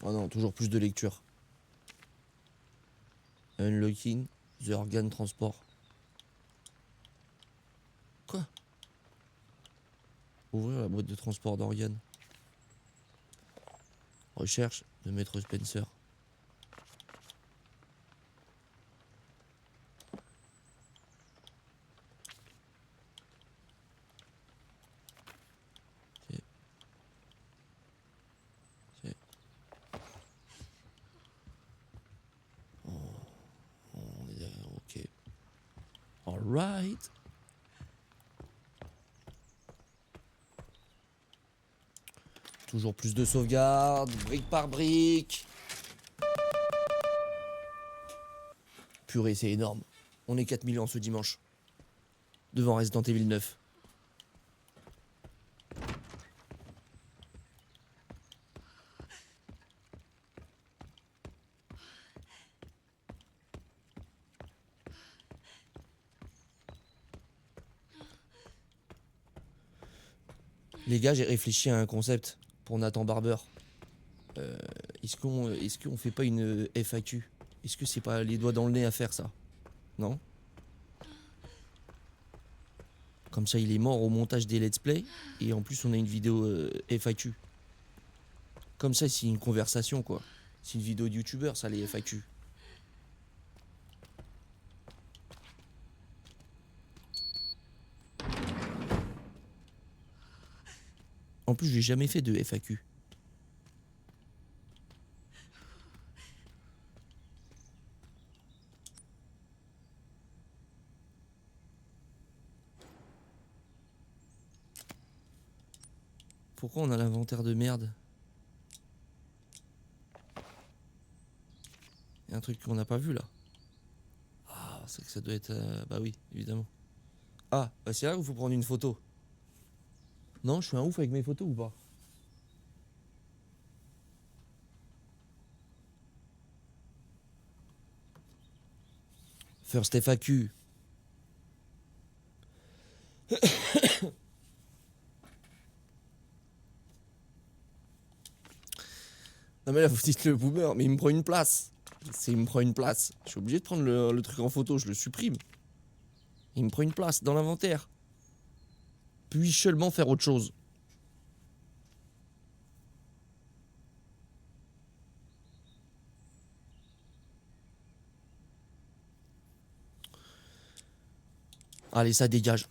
Oh non, toujours plus de lecture. Unlocking the organ transport. Quoi? Ouvrir la boîte de transport d'organes. Recherche de Maître Spencer. Ok. Ok. Oh, on est derrière, ok. Alright. Toujours plus de sauvegarde, brique par brique. Purée, c'est énorme. On est 4000 ans ce dimanche. Devant Resident Evil 9. Les gars, j'ai réfléchi à un concept pour Nathan Barber. Est-ce qu'on fait pas une FAQ? Est-ce que c'est pas les doigts dans le nez à faire ça? Non? Comme ça, il est mort au montage des let's play. Et en plus, on a une vidéo FAQ. Comme ça, c'est une conversation, quoi. C'est une vidéo de youtubeur, ça, les FAQ. En plus, j'ai jamais fait de FAQ. Pourquoi on a l'inventaire de merde? Il y a un truc qu'on n'a pas vu là. Ah, c'est que ça doit être... bah oui, évidemment. Ah, bah c'est là où il faut prendre une photo. Non, je suis un ouf avec mes photos ou pas? First FAQ. Non mais là vous dites le boomer, mais il me prend une place. Il me prend une place. Je suis obligé de prendre le truc en photo, je le supprime. Il me prend une place dans l'inventaire. Puis-je seulement faire autre chose? Allez, ça dégage.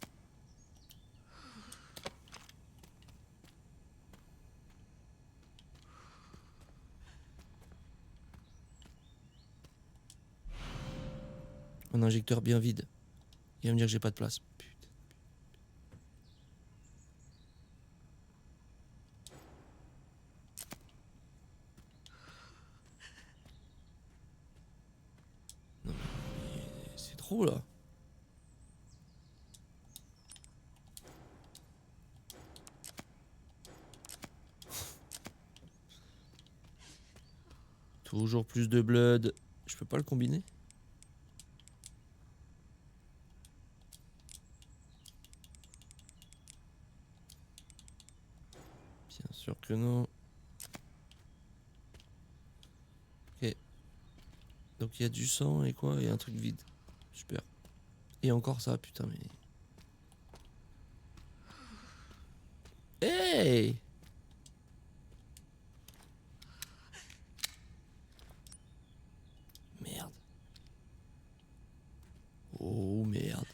Un injecteur bien vide. Il va me dire que j'ai pas de place. Putain. Non mais c'est trop là. Toujours plus de blood. Je peux pas le combiner? Bien sûr que non. Ok. Donc il y a du sang et quoi? Et un truc vide. Super. Et encore ça, putain mais... Hey! Merde. Oh merde.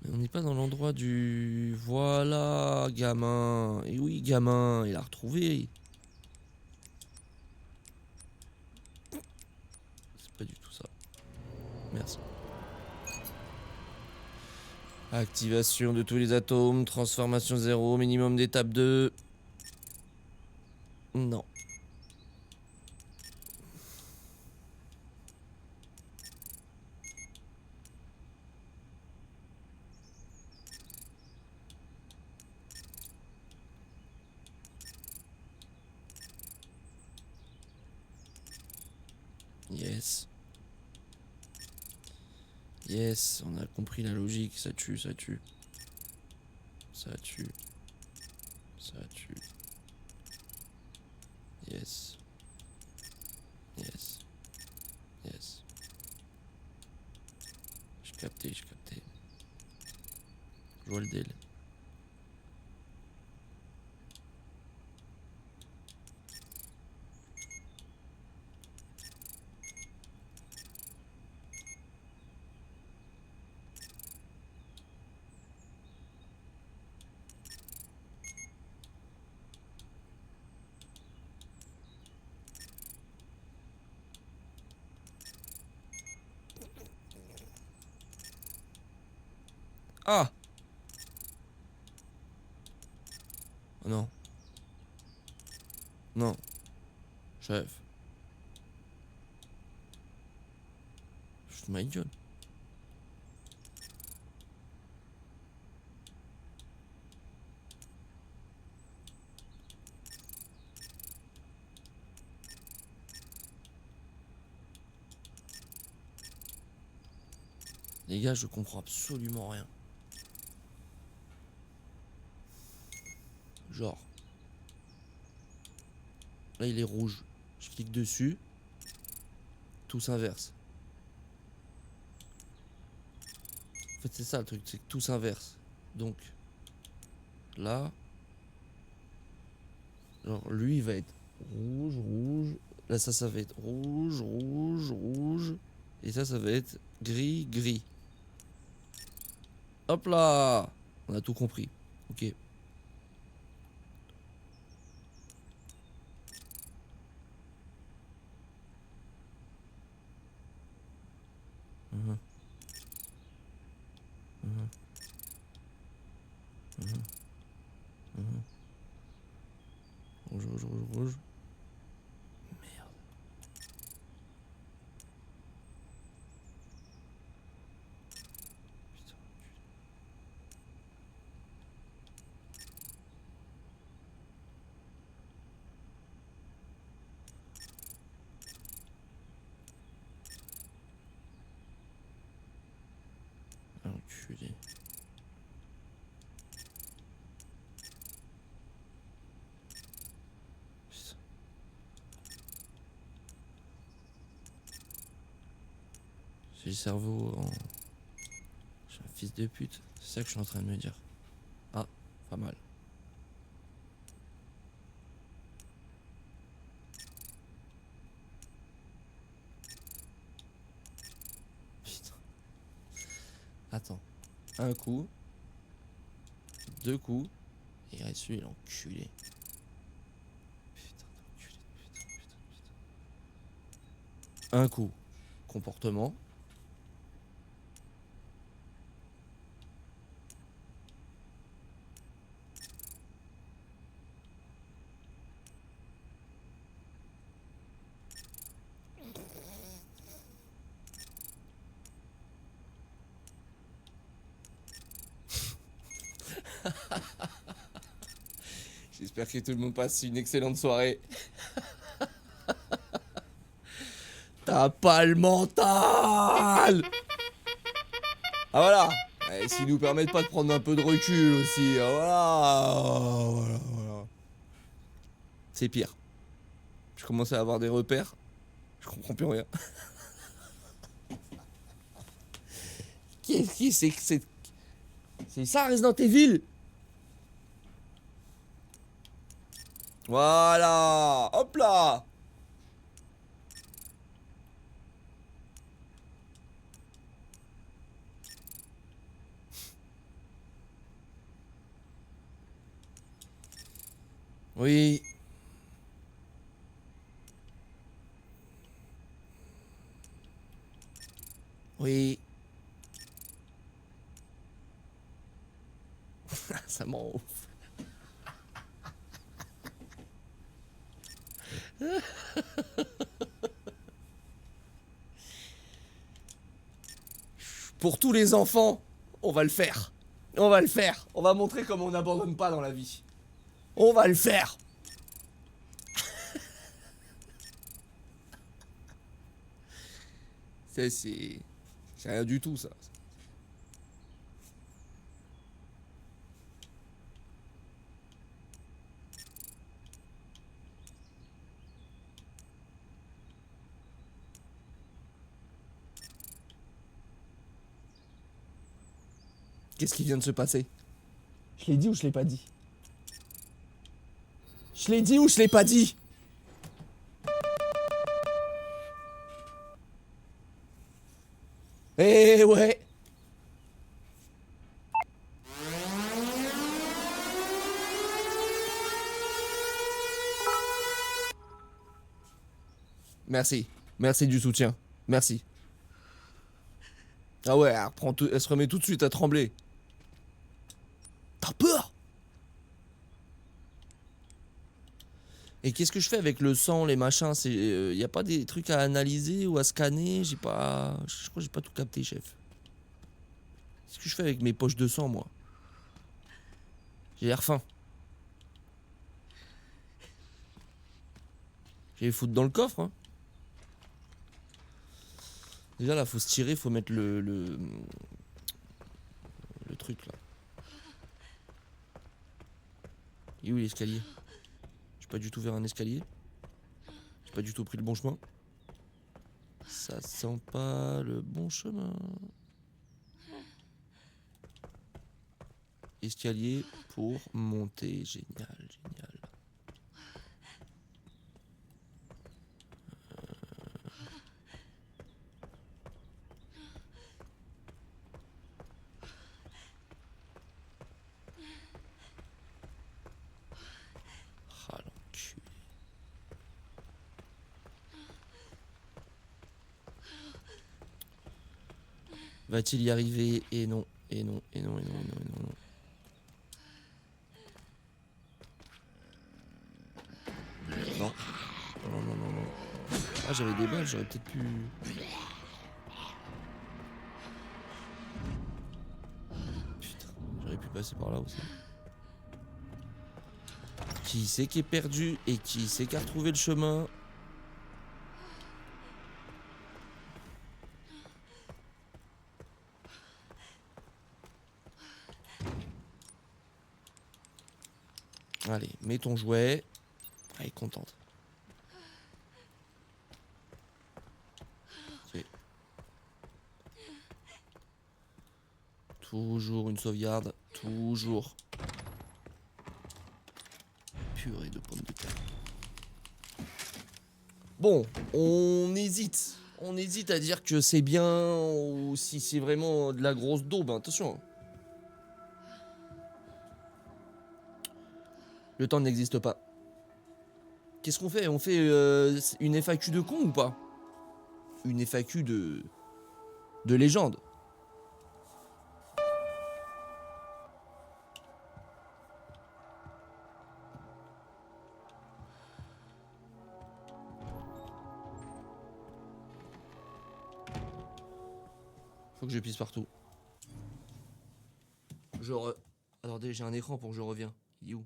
Mais on n'est pas dans l'endroit du... Voilà, gamin. Et oui, gamin, il a retrouvé. C'est pas du tout ça. Merci. Activation de tous les atomes, transformation 0, minimum d'étape 2. Non. Yes. Yes, on a compris la logique, ça tue, ça tue. Ça tue. Ça tue. Yes. Yes. Yes. J'ai capté, j'ai capté. Je vois le deal. Ah! Oh non. Non. Chef. Je fous de ma gueule. Les gars, je comprends absolument rien. Genre. Là, il est rouge. Je clique dessus. Tout s'inverse. En fait, c'est ça le truc, c'est que tout s'inverse. Donc, là. Genre, lui, il va être rouge, rouge. Là, ça va être rouge, rouge, rouge. Et ça va être gris, gris. Hop là! On a tout compris. Ok. Mhm. Mhm. Mhm. Mhm. Rouge, rouge, rouge, rouge. Merde. Putain. Enculé. Putain. J'ai le cerveau en... Je suis un fils de pute. C'est ça que je suis en train de me dire. Ah, pas mal. Putain. Attends. Un coup. Deux coups. Et il reste lui, l'enculé. Putain d'enculé. Putain, putain, putain. Un coup. Comportement. J'espère que tout le monde passe une excellente soirée. T'as pas le mental. Ah voilà. Et s'ils nous permettent pas de prendre un peu de recul aussi. Voilà. C'est pire. Je commence à avoir des repères. Je comprends plus rien. Qu'est-ce que c'est que c'est... C'est ça Resident Evil? Voilà. Hop là. Oui. Oui. Ça m'en ouf. Pour tous les enfants, on va le faire. On va le faire. On va montrer comment on n'abandonne pas dans la vie. On va le faire. C'est rien du tout ça. Qu'est-ce qui vient de se passer? Je l'ai dit ou je l'ai pas dit? Je l'ai dit ou je l'ai pas dit? Eh ouais. Merci. Merci du soutien. Merci. Ah ouais, elle se remet tout de suite à trembler. T'as peur? Et qu'est-ce que je fais avec le sang, les machins? Y a pas des trucs à analyser ou à scanner? Je crois que j'ai pas tout capté, chef. Qu'est-ce que je fais avec mes poches de sang, moi? J'ai l'air faim. Je vais les foutre dans le coffre, hein. Déjà là, faut se tirer, faut mettre le truc là. Et où est l'escalier? J'ai pas du tout vers un escalier. J'ai pas du tout pris le bon chemin. Ça sent pas le bon chemin. Escalier pour monter, génial, génial. Ah l'enculé. Va-t-il y arriver? Et non, et non, et non, et non, et non, et non. Non. Non, non, non, non. Ah, j'avais des balles, j'aurais peut-être pu... Putain, j'aurais pu passer par là aussi. Qui c'est qui est perdu et qui c'est qui a retrouvé le chemin? Allez, mets ton jouet. Elle est contente. Ok. Toujours une sauvegarde. Toujours. Purée de pommes de terre. Bon, on hésite. On hésite à dire que c'est bien ou si c'est vraiment de la grosse daube. Attention. Le temps n'existe pas. Qu'est-ce qu'on fait? On fait une FAQ de con ou pas? Une FAQ de légende. Faut que je pisse partout. Attendez, j'ai un écran pour que je reviens. Il est où?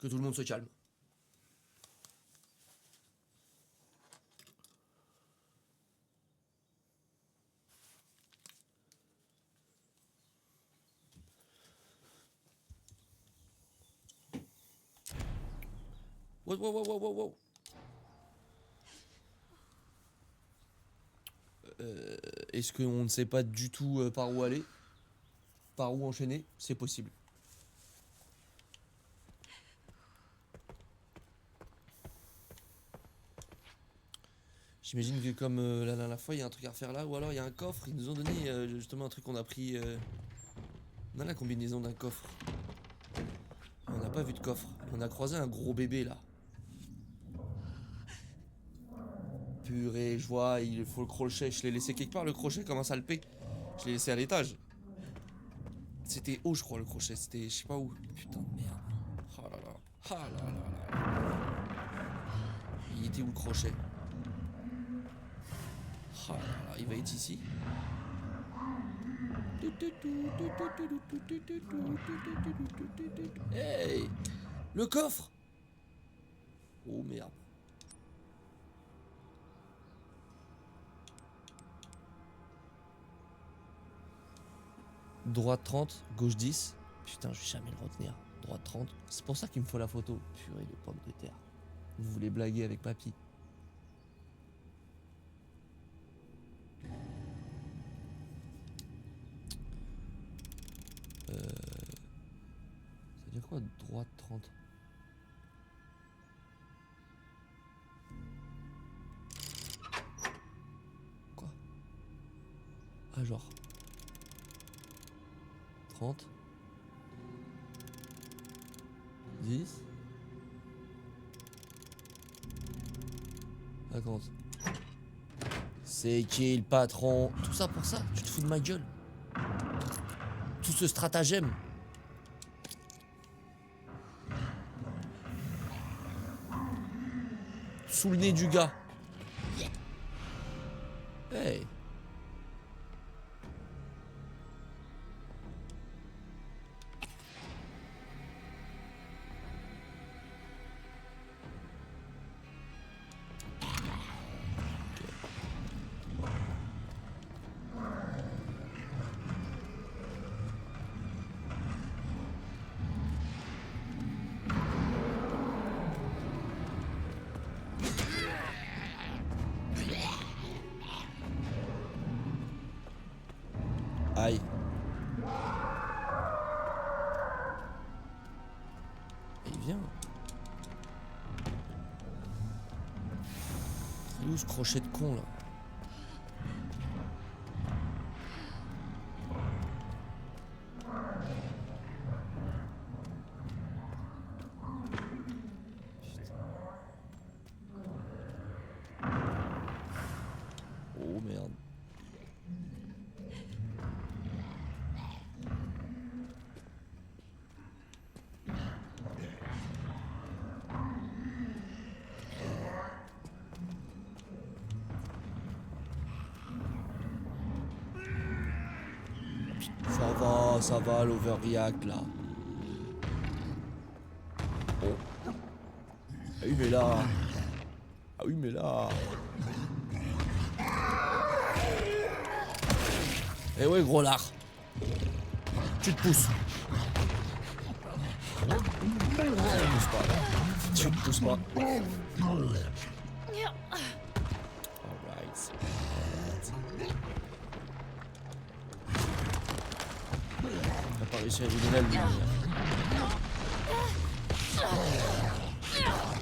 Que tout le monde se calme. Wow, wow, wow, wow, wow, wow. Est-ce qu'on ne sait pas du tout par où aller? Par où enchaîner? C'est possible. J'imagine que comme la dernière fois, il y a un truc à refaire là, ou alors il y a un coffre. Ils nous ont donné justement un truc qu'on a pris. On a la combinaison d'un coffre. On n'a pas vu de coffre. On a croisé un gros bébé là. Purée, je vois, il faut le crochet. Je l'ai laissé quelque part le crochet comme un salpé. Je l'ai laissé à l'étage. C'était haut, je crois, le crochet. C'était je sais pas où. Putain de merde. Oh là là. Ah là là là. Il était où le crochet? Ah là là, il va être ici. Hey! Le coffre! Oh merde. Droite 30, gauche 10. Putain, je vais jamais le retenir. Droite 30. C'est pour ça qu'il me faut la photo. Purée de pommes de terre. Vous voulez blaguer avec papy? Ça veut dire quoi, droite 30? Quoi? Ah, genre 30 10 50. C'est qui le patron? Tout ça pour ça? Tu te fous de ma gueule? Tout ce stratagème? Sous le nez du gars. Hey. Aïe. Il vient. Il est où ce crochet de con là? Oh merde. Ça va, l'overreact là. Oh. Ah oui, mais là. Ah oui, mais là. Eh ouais, gros lard. Tu te pousses. Tu te pousses pas. Alright. On a pas réussi à éliminer lui.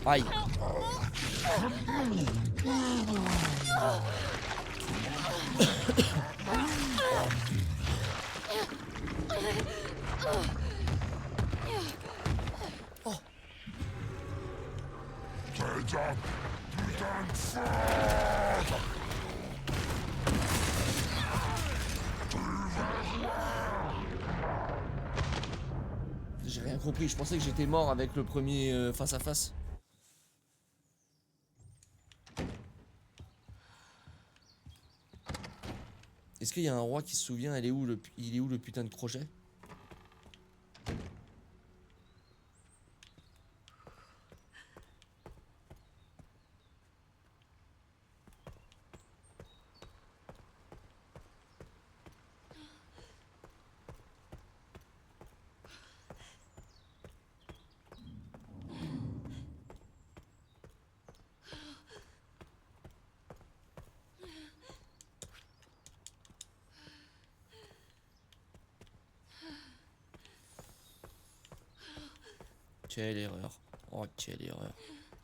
Aïe. Oh. J'ai rien compris, je pensais que j'étais mort avec le premier face à face. Est-ce qu'il y a un roi qui se souvient, il est où le putain de crochet? Quelle erreur. Oh, quelle erreur.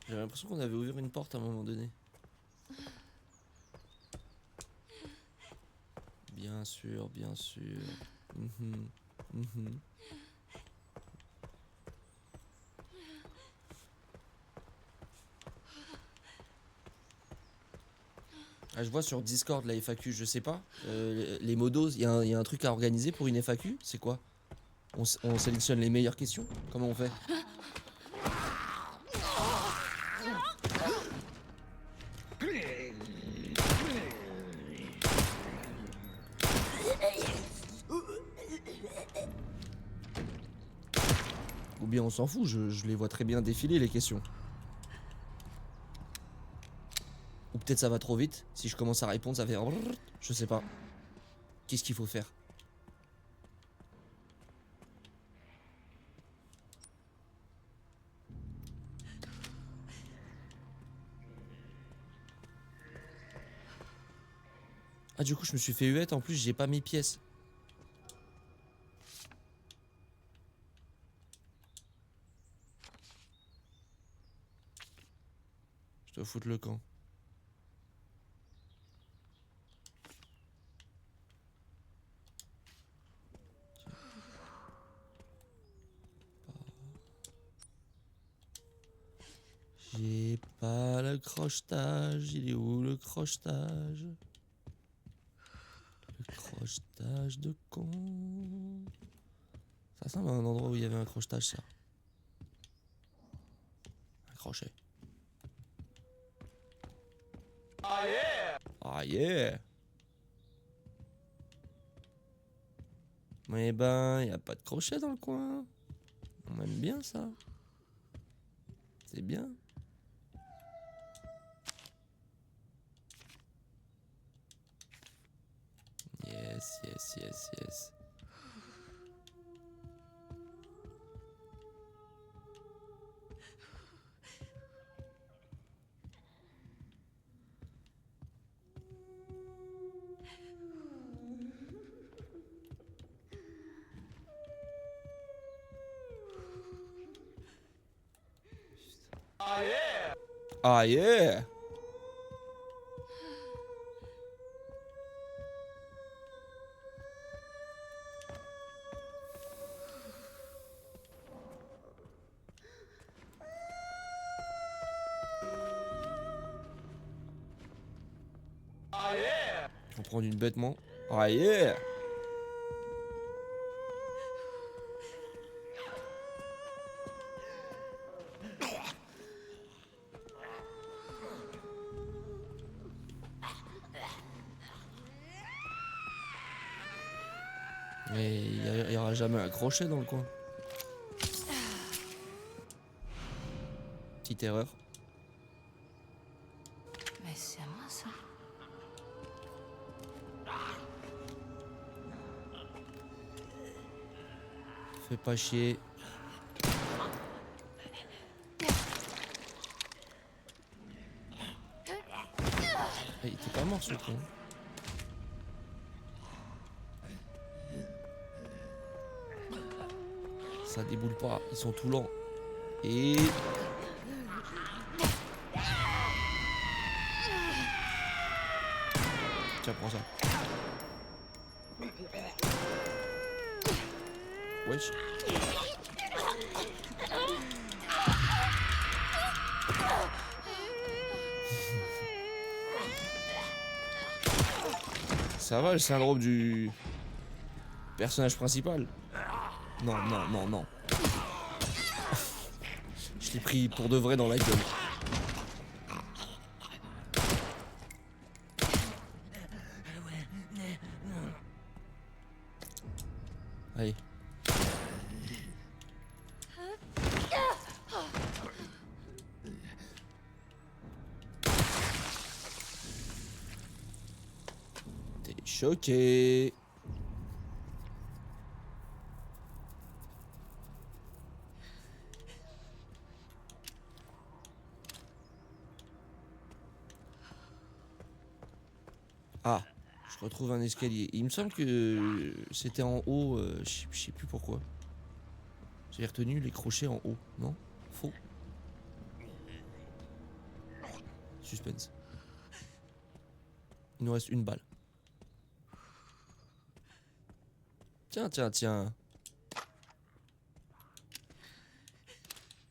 J'avais l'impression qu'on avait ouvert une porte à un moment donné. Bien sûr, bien sûr. Mhm, mhm. Ah, je vois sur Discord la FAQ, je sais pas. Les modos, il y a un truc à organiser pour une FAQ. C'est quoi? On sélectionne les meilleures questions? Comment on fait? Ou bien on s'en fout, je les vois très bien défiler les questions. Ou peut-être ça va trop vite. Si je commence à répondre, ça fait... Je sais pas. Qu'est-ce qu'il faut faire? Ah, du coup, je me suis fait huette. En plus, j'ai pas mes pièces. Je dois foutre le camp. J'ai pas le crochetage. Il est où le crochetage? Le crochetage de con. Ça semble à un endroit où il y avait un crochetage, ça. Un crochet. Ah yeah! Ah yeah! Mais ben, y a pas de crochet dans le coin. On aime bien ça. C'est bien. Yes, yes, yes, yes. Ah yeah! Ah yeah! Faut prendre une bêtement. Ah yeah! Mais il y aura jamais un crochet dans le coin. Petite erreur. Mais c'est à moi ça. Fais pas chier. Il était pas mort ce con. Ça déboule pas, ils sont tout lents. Et... Tiens, prends ça. Wesh. Ça va le syndrome du personnage principal? Non, non, non, non. Je l'ai pris pour de vrai dans la gueule. Allez. T'es choqué. Ah, je retrouve un escalier. Il me semble que c'était en haut, je sais plus pourquoi. J'ai retenu les crochets en haut, non? Faux. Suspense. Il nous reste une balle. Tiens, tiens, tiens.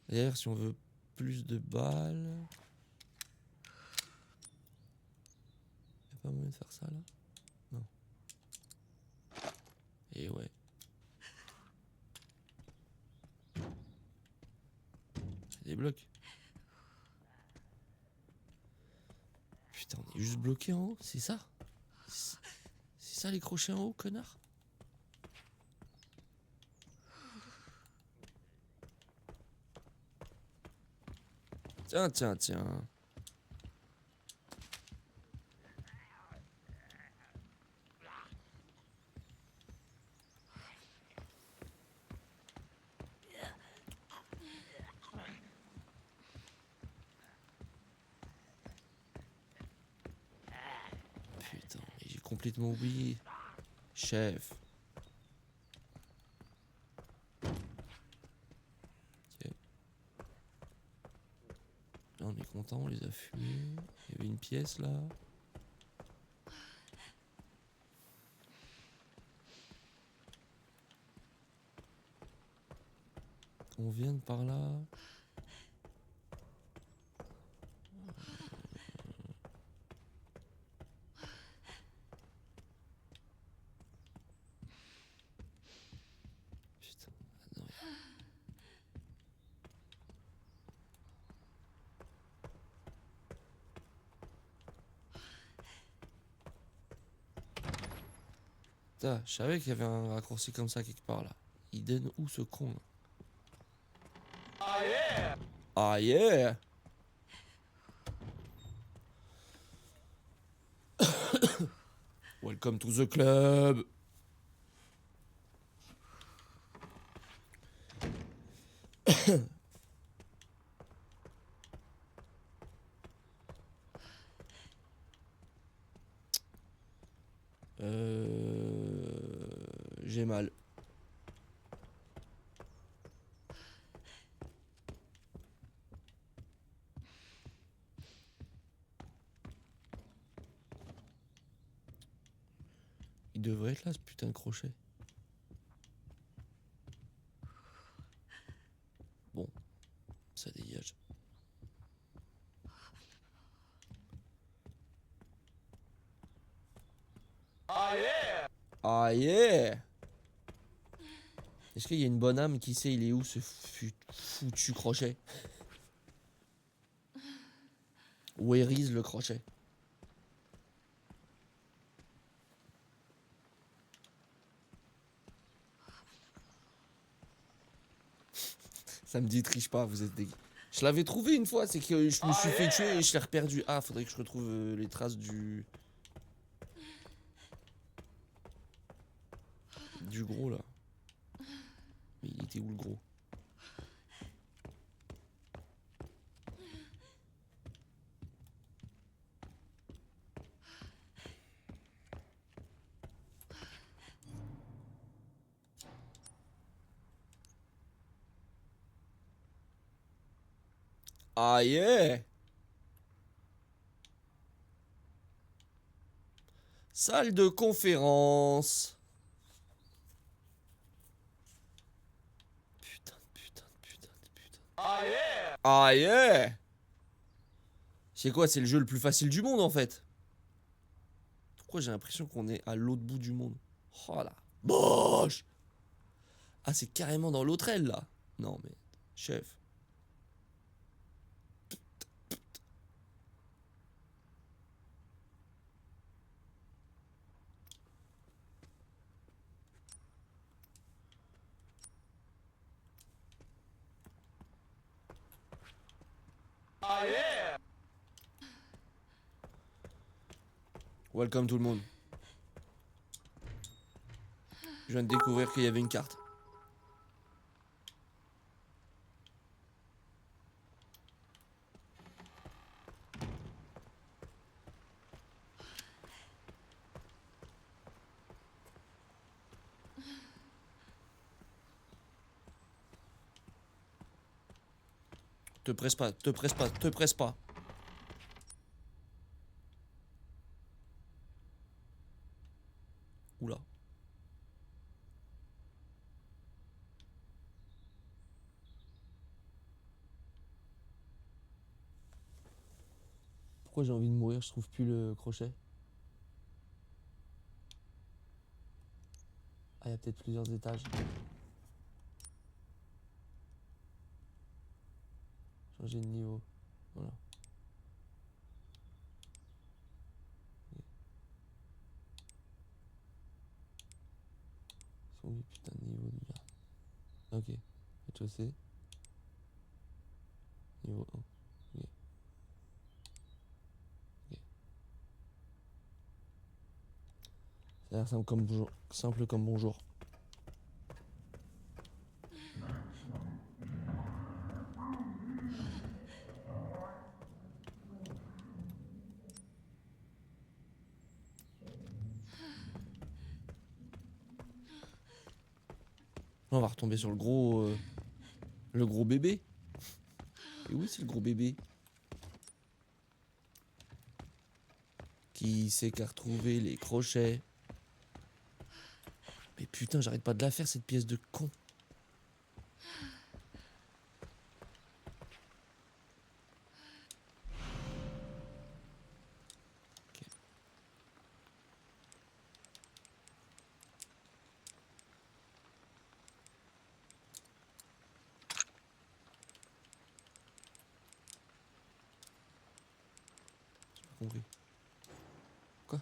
D'ailleurs, si on veut plus de balles... Y'a pas moyen de faire ça, là? Non. Et ouais. Des blocs. Putain, on est juste bloqué en haut, c'est ça? C'est ça les crochets en haut, connard? Tiens, tiens, tiens. Putain, mais j'ai complètement oublié. Chef. Ok. Là, on est content, on les a fumés. Il y avait une pièce là. On vient de par là. Putain, ah non. Putain, je savais qu'il y avait un raccourci comme ça quelque part là. Il donne où ce con là? Ah yeah! Ah yeah! Welcome to the club! J'ai mal. Il devrait être là ce putain de crochet. Bon, ça dégage. Ah yeah! Ah yeah! Est-ce qu'il y a une bonne âme qui sait il est où ce foutu crochet? Where is le crochet? Ça me dit triche pas, vous êtes des... Je l'avais trouvé une fois, c'est que je me suis fait tuer et je l'ai reperdu. Ah, faudrait que je retrouve les traces du gros là. Mais il était où le gros? Ah yeah! Salle de conférence. Putain. Ah yeah! Ah yeah! C'est quoi? C'est le jeu le plus facile du monde en fait. Pourquoi j'ai l'impression qu'on est à l'autre bout du monde? Oh la boche! Ah, c'est carrément dans l'autre aile là. Non mais, chef. Ah yeah! Welcome tout le monde. Je viens de découvrir qu'il y avait une carte. Te presse pas, te presse pas, te presse pas. Oula. Pourquoi j'ai envie de mourir? Je trouve plus le crochet. Ah, il y a peut-être plusieurs étages. Changer de niveau. Voilà. Ils sont où, putain de niveau déjà. Ok. Rez-de-chaussée. Niveau 1. Ok. Ok. Ça a l'air simple comme bonjour. Simple comme bonjour. On va retomber sur le gros bébé. Et oui, c'est le gros bébé. Qui sait qu'à retrouver les crochets. Mais putain, j'arrête pas de la faire cette pièce de con. Ok. J'ai pas compris. Quoi?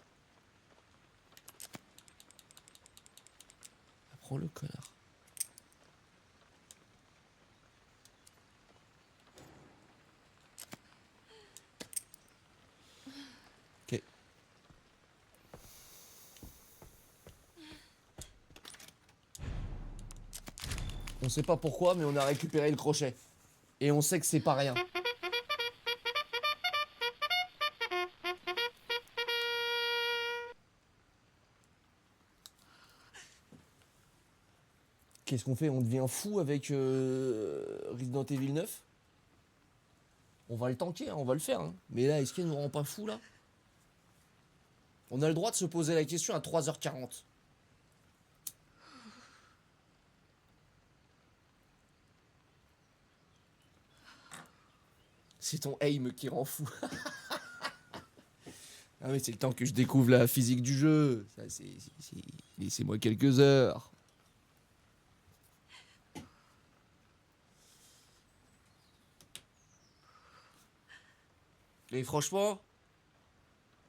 Apprends le connard. Ok. On sait pas pourquoi, mais on a récupéré le crochet. Et on sait que c'est pas rien. Qu'est-ce qu'on fait? On devient fou avec Resident Evil 9? On va le tanker, hein, on va le faire. Hein. Mais là, est-ce qu'elle nous rend pas fou là? On a le droit de se poser la question à 3h40. C'est ton aim qui rend fou. Ah oui, c'est le temps que je découvre la physique du jeu. Ça, laissez-moi quelques heures. Et franchement,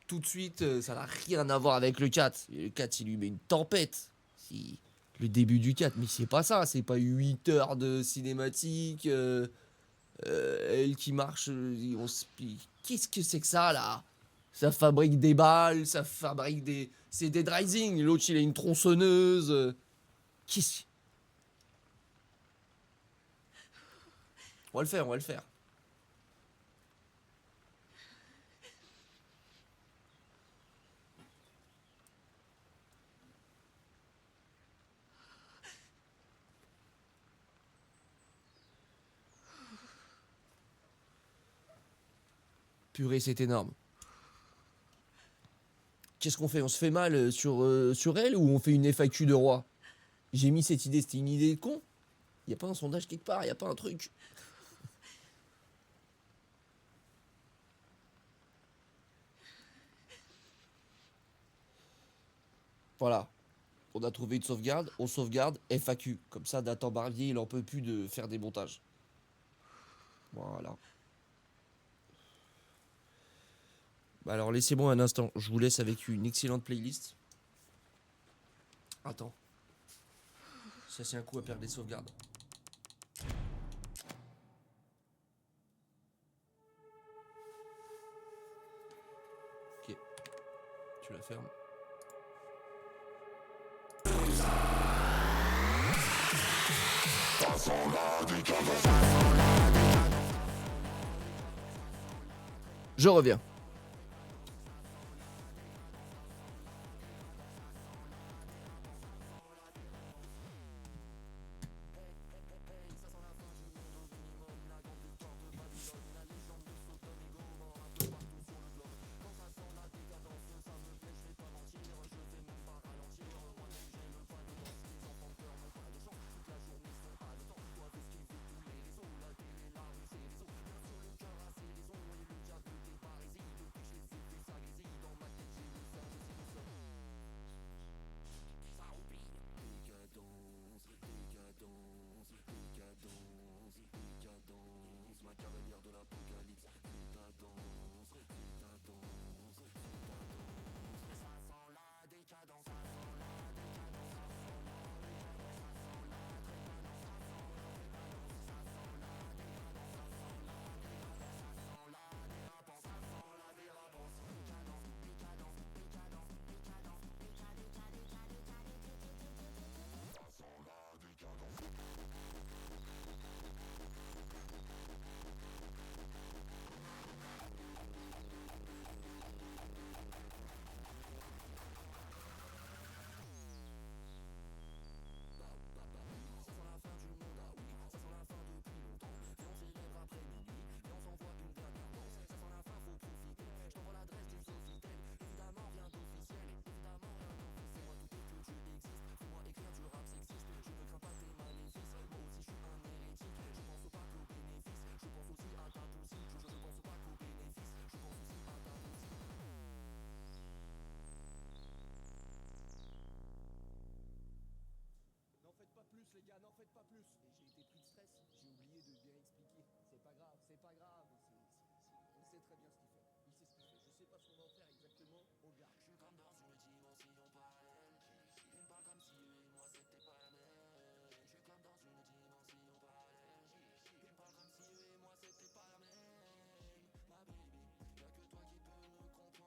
tout de suite, ça n'a rien à voir avec le 4. Et le 4, il lui met une tempête. Si, le début du 4, mais c'est pas ça. C'est pas 8 heures de cinématique. Elle qui marche. Qu'est-ce que c'est que ça, là? Ça fabrique des balles, ça fabrique des... C'est Dead Rising. L'autre, il a une tronçonneuse. Qu'est-ce... On va le faire, on va le faire. Purée, c'est énorme. Qu'est-ce qu'on fait? On se fait mal sur elle ou on fait une FAQ de roi? J'ai mis cette idée, c'était une idée de con? Y a pas un sondage quelque part? Y a pas un truc? Voilà. On a trouvé une sauvegarde, on sauvegarde, FAQ. Comme ça, Nathan Barbier, il en peut plus de faire des montages. Voilà. Bah alors, laissez-moi un instant. Je vous laisse avec une excellente playlist. Attends. Ça, c'est un coup à perdre des sauvegardes. Ok. Tu la fermes. Je reviens. gars, n'en faites pas plus. Et j'ai été pris de stress, j'ai oublié de bien expliquer. C'est pas grave, c'est pas grave. Il sait très bien ce qu'il fait. Il sait ce qu'il fait. Je sais pas ce qu'on va en faire exactement. On le garde. Je suis comme dans une dimension parallèle. Il me parle comme si eux et moi c'était pas la même. Je suis comme dans une dimension parallèle. Il me parle comme si eux et moi c'était pas la même. Ma baby, y'a que toi qui peux me comprendre, ma baby.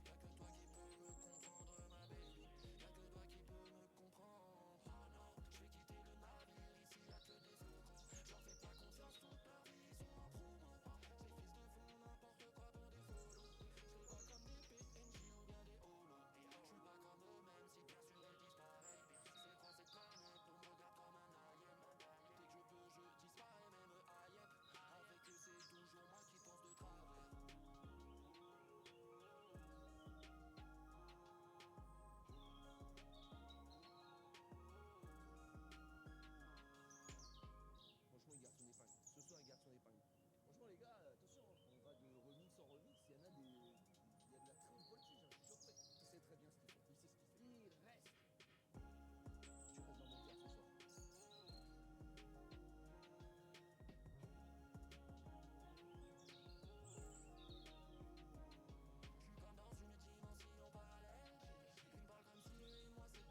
Y'a que toi qui peux me comprendre, baby. Y'a que toi qui peux me comprendre, ma baby. Y'a que toi qui peux me comprendre. Oh non, je vais quitter le navire, ici y'a que des flocons. J'en fais pas confiance, toute leur vie ils sont en promo. Ces fils de font n'importe quoi pour des follow. Je les vois comme des PNJ ou bien des holos. Je suis pas comme eux même si bien sûr ils disparaissent. C'est quoi cette planète pour me regarder comme un alien. Dès que je peux je disparais même Hayek. Avec eux c'est toujours moi qui pense de travers. Franchement, il garde son épingle. Ce soir, il garde son épingle. Franchement, les gars, attention, hein. On va de remix en remix. Il y en a des. Il y a de la très haute voltige, hein, je suis surpris. Il sait très bien ce qu'il fait. Il sait ce qu'il fait. Il reste. Tu restes dans mon cœur ce soir. Comme dans une dimension parallèle. Il me parle comme si eux et moi c'était pas la même.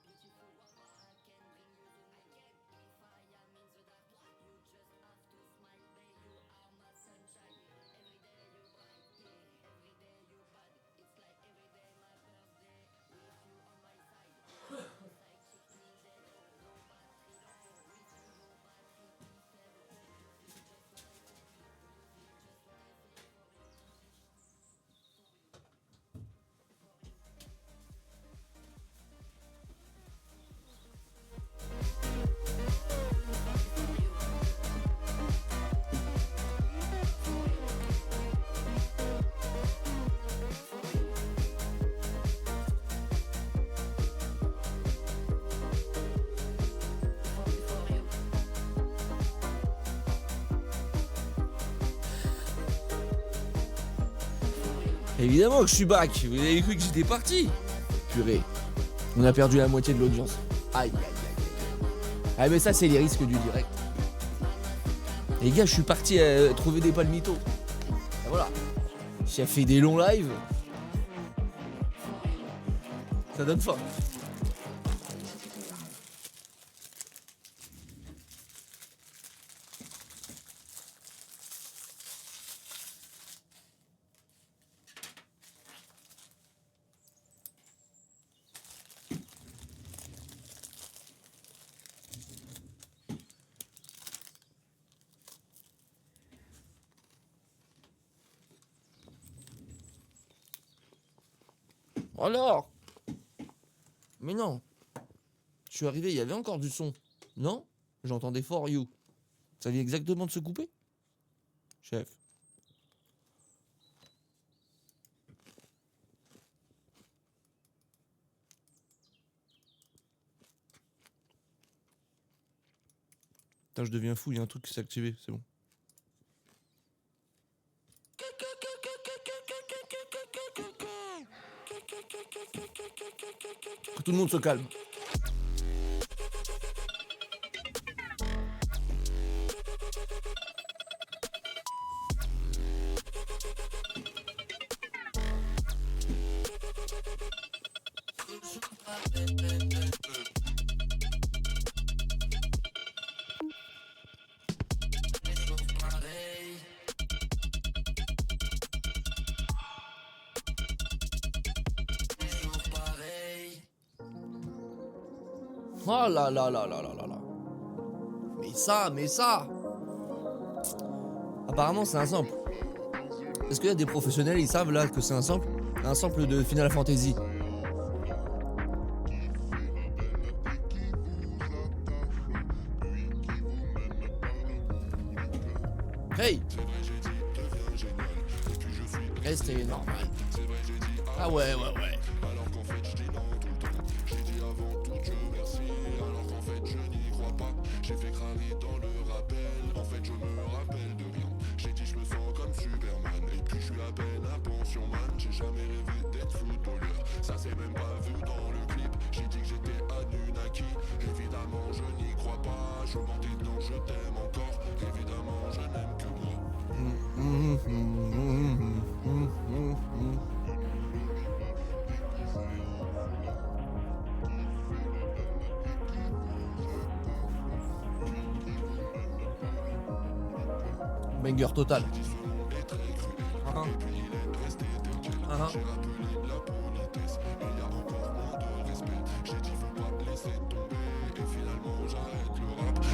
Je suis comme dans une dimension parallèle. Il me parle comme si eux et moi c'était pas la même. Shockwave, je vous le dis. En 2026, je suis encore Shockwave. Évidemment que je suis back, vous avez cru que j'étais parti. Purée, on a perdu la moitié de l'audience. Aïe aïe aïe aïe. Ah mais ça c'est les risques du direct. Les gars, je suis parti trouver des palmitos. Et voilà. J'ai fait des longs lives. Ça donne faim. Alors? Mais non. Je suis arrivé, il y avait encore du son. Non? J'entendais For You. Ça vient exactement de se couper? Chef. Putain, je deviens fou, il y a un truc qui s'est activé, c'est bon. Que tout le monde se calme. Oh là là là là là là là. Mais ça. Apparemment c'est un sample. Est-ce qu'il y a des professionnels, ils savent là que c'est un sample? Un sample de Final Fantasy. Hey! Restez normal. Ah ouais. Banger total.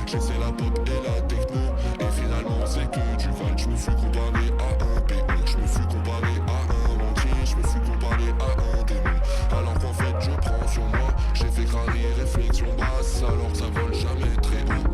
J'essaie la pop et la techno, et finalement c'est que du val. Je me suis comparé à un péon, je me suis comparé à un banquier, je me suis comparé à un démon. Alors qu'en fait je prends sur moi, j'ai fait crâner réflexion basse, alors que ça vole jamais très haut.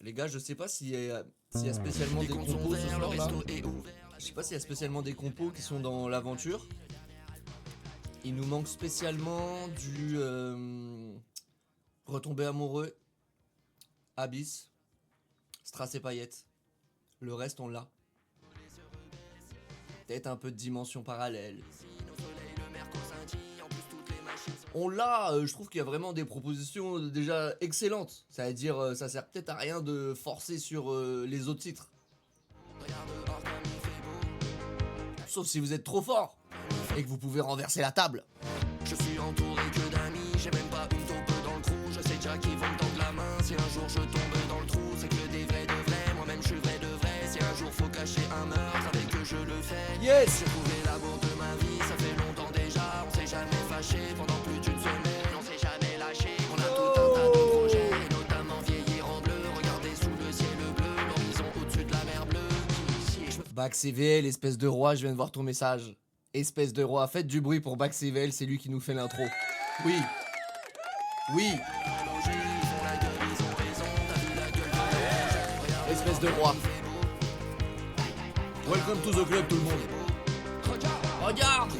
Les gars, je sais pas s'il y a spécialement des compos ce soir là. Je sais pas s'il y a spécialement des compos qui sont dans l'aventure. Il nous manque spécialement du Retombé amoureux, Abyss, Strass et paillettes. Le reste on l'a. Peut-être un peu de dimension parallèle. On l'a, je trouve qu'il y a vraiment des propositions déjà excellentes. Ça veut dire, ça sert peut-être à rien de forcer sur les autres titres. Sauf si vous êtes trop fort et que vous pouvez renverser la table. Je suis entouré que d'amis, j'ai même pas une taupe dans le trou. Je sais déjà qu'ils vont me tendre la main. Si un jour je tombe dans le trou, c'est que des vrais de vrais. Moi-même je suis vrai de vrai. Si un jour faut cacher un meurtre, avec eux je le fais. Yes! J'ai trouvé l'amour de ma vie, ça fait longtemps déjà. On s'est jamais fâché pendant plus d'une semaine. On s'est jamais lâché. On a tout un tas de projets, et notamment vieillir en bleu. Regarder sous le ciel bleu, l'horizon au-dessus de la mer bleue. Bac CVL, espèce de roi, je viens de voir ton message. Espèce de roi, faites du bruit pour Bac CVL, c'est lui qui nous fait l'intro. Oui. Oui. Espèce de roi. Welcome to the club tout le monde. Regarde